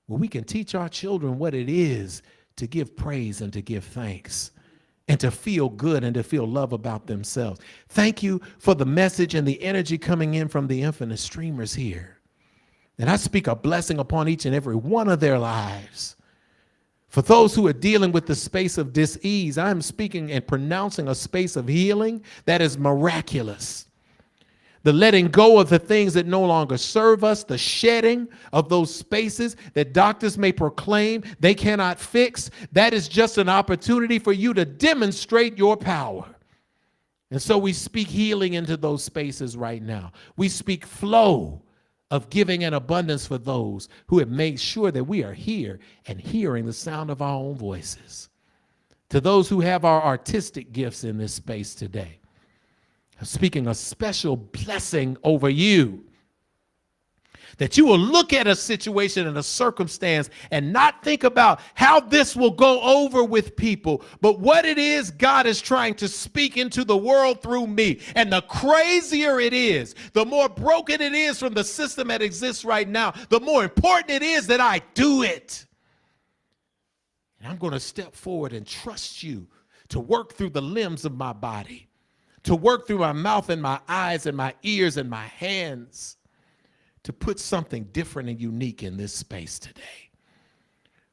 where we can teach our children what it is to give praise and to give thanks, and to feel good and to feel love about themselves. Thank you for the message and the energy coming in from the infinite streamers here. And I speak a blessing upon each and every one of their lives. For those who are dealing with the space of dis-ease, I'm speaking and pronouncing a space of healing that is miraculous. The letting go of the things that no longer serve us, the shedding of those spaces that doctors may proclaim they cannot fix, that is just an opportunity for you to demonstrate your power. And so we speak healing into those spaces right now. We speak flow of giving and abundance for those who have made sure that we are here and hearing the sound of our own voices. To those who have our artistic gifts in this space today, I'm speaking a special blessing over you, that you will look at a situation and a circumstance and not think about how this will go over with people, but what it is God is trying to speak into the world through me. And the crazier it is, the more broken it is from the system that exists right now, the more important it is that I do it. And I'm going to step forward and trust you to work through the limbs of my body, to work through my mouth and my eyes and my ears and my hands, to put something different and unique in this space today.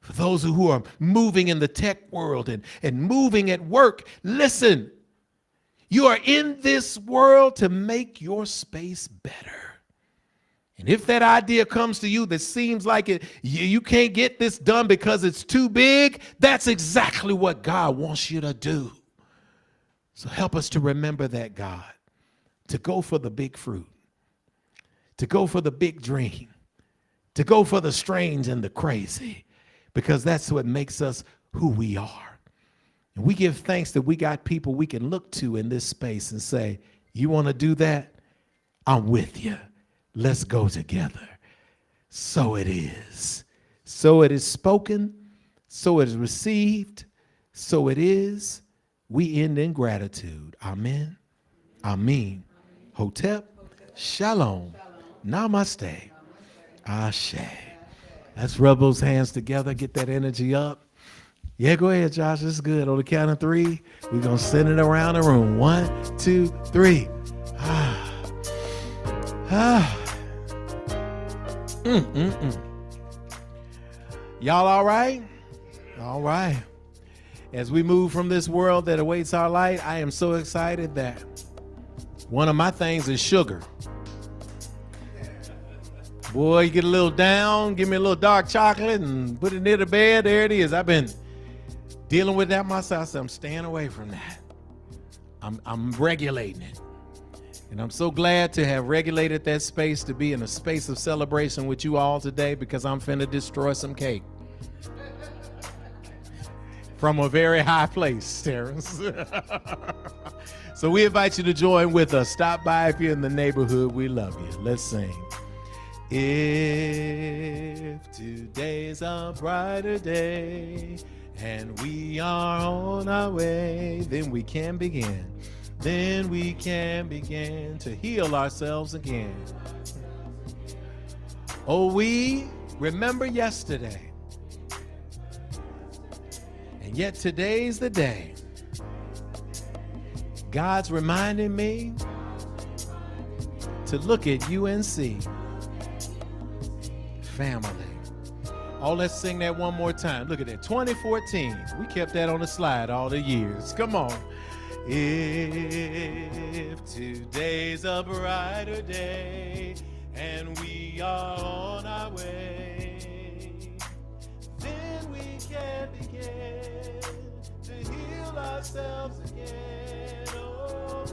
For those who are moving in the tech world and moving at work, listen, you are in this world to make your space better. And if that idea comes to you that seems like you can't get this done because it's too big, that's exactly what God wants you to do. So help us to remember that, God, to go for the big fruit, to go for the big dream, to go for the strange and the crazy, because that's what makes us who we are. And we give thanks that we got people we can look to in this space and say, you want to do that? I'm with you. Let's go together. So it is. So it is spoken. So it is received. So it is. We end in gratitude. Amen. Amen. Hotep. Shalom. Namaste. Ashe. Let's rub those hands together. Get that energy up. Yeah, go ahead, Josh. It's good. On the count of 3, we're going to send it around the room. 1, 2, 3. Y'all all right? All right. As we move from this world that awaits our light, I am so excited that one of my things is sugar. Boy, you get a little down, give me a little dark chocolate and put it near the bed. There it is. I've been dealing with that myself, so I'm staying away from that. I'm regulating it. And I'm so glad to have regulated that space to be in a space of celebration with you all today, because I'm finna destroy some cake. From a very high place, Terrence. So we invite you to join with us. Stop by if you're in the neighborhood. We love you. Let's sing. If today's a brighter day and we are on our way, then we can begin. Then we can begin to heal ourselves again. Oh, we remember yesterday. And yet today's the day. God's reminding me to look at UNC family. Oh, let's sing that one more time. Look at that. 2014. We kept that on the slide all the years. Come on. If today's a brighter day and we are on our way, then we can begin to heal ourselves again. Oh,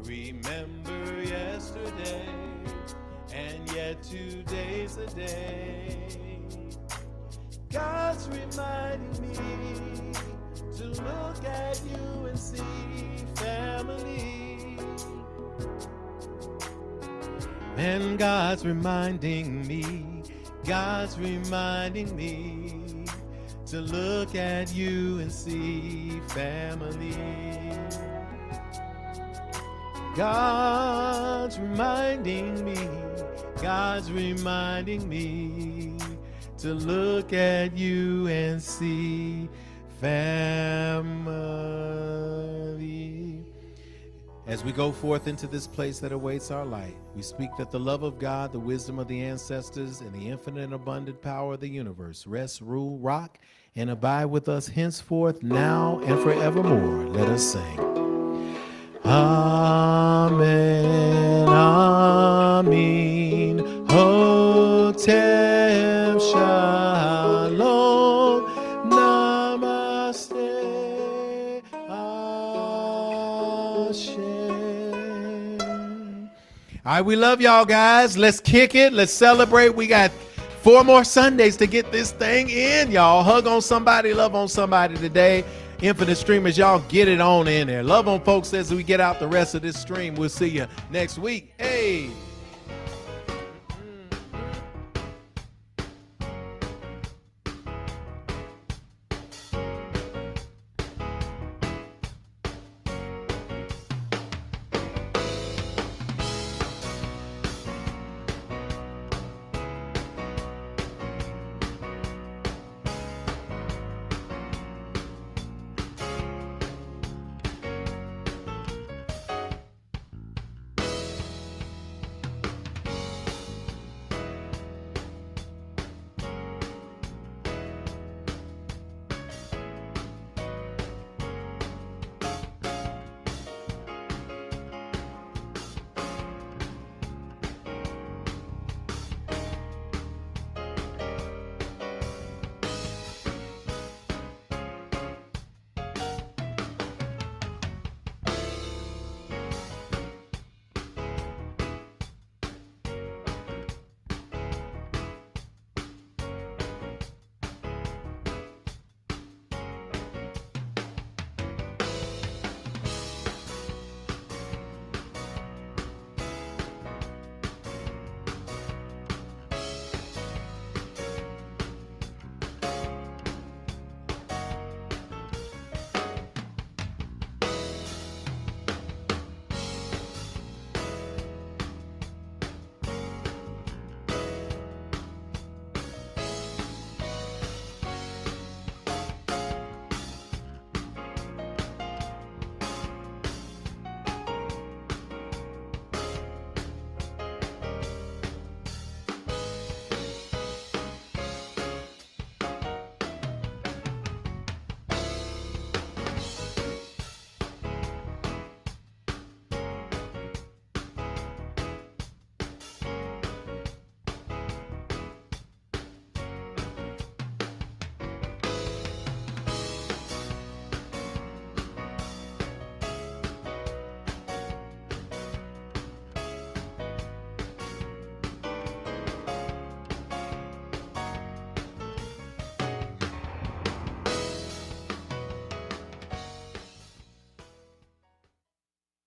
we remember yesterday, and yet today's the day. God's reminding me to look at you and see family. And God's reminding me to look at you and see family. God's reminding me to look at you and see family. As we go forth into this place that awaits our light, we speak that the love of God, the wisdom of the ancestors, and the infinite and abundant power of the universe rest, rule, rock, and abide with us henceforth, now, and forevermore. Let us sing. Amen, Amen, Hotep Shalom, Namaste, Hashem. All right, we love y'all guys. Let's kick it. Let's celebrate. We got 4 more Sundays to get this thing in, y'all. Hug on somebody, love on somebody today. Infinite Streamers, y'all get it on in there. Love on folks as we get out the rest of this stream. We'll see you next week. Hey.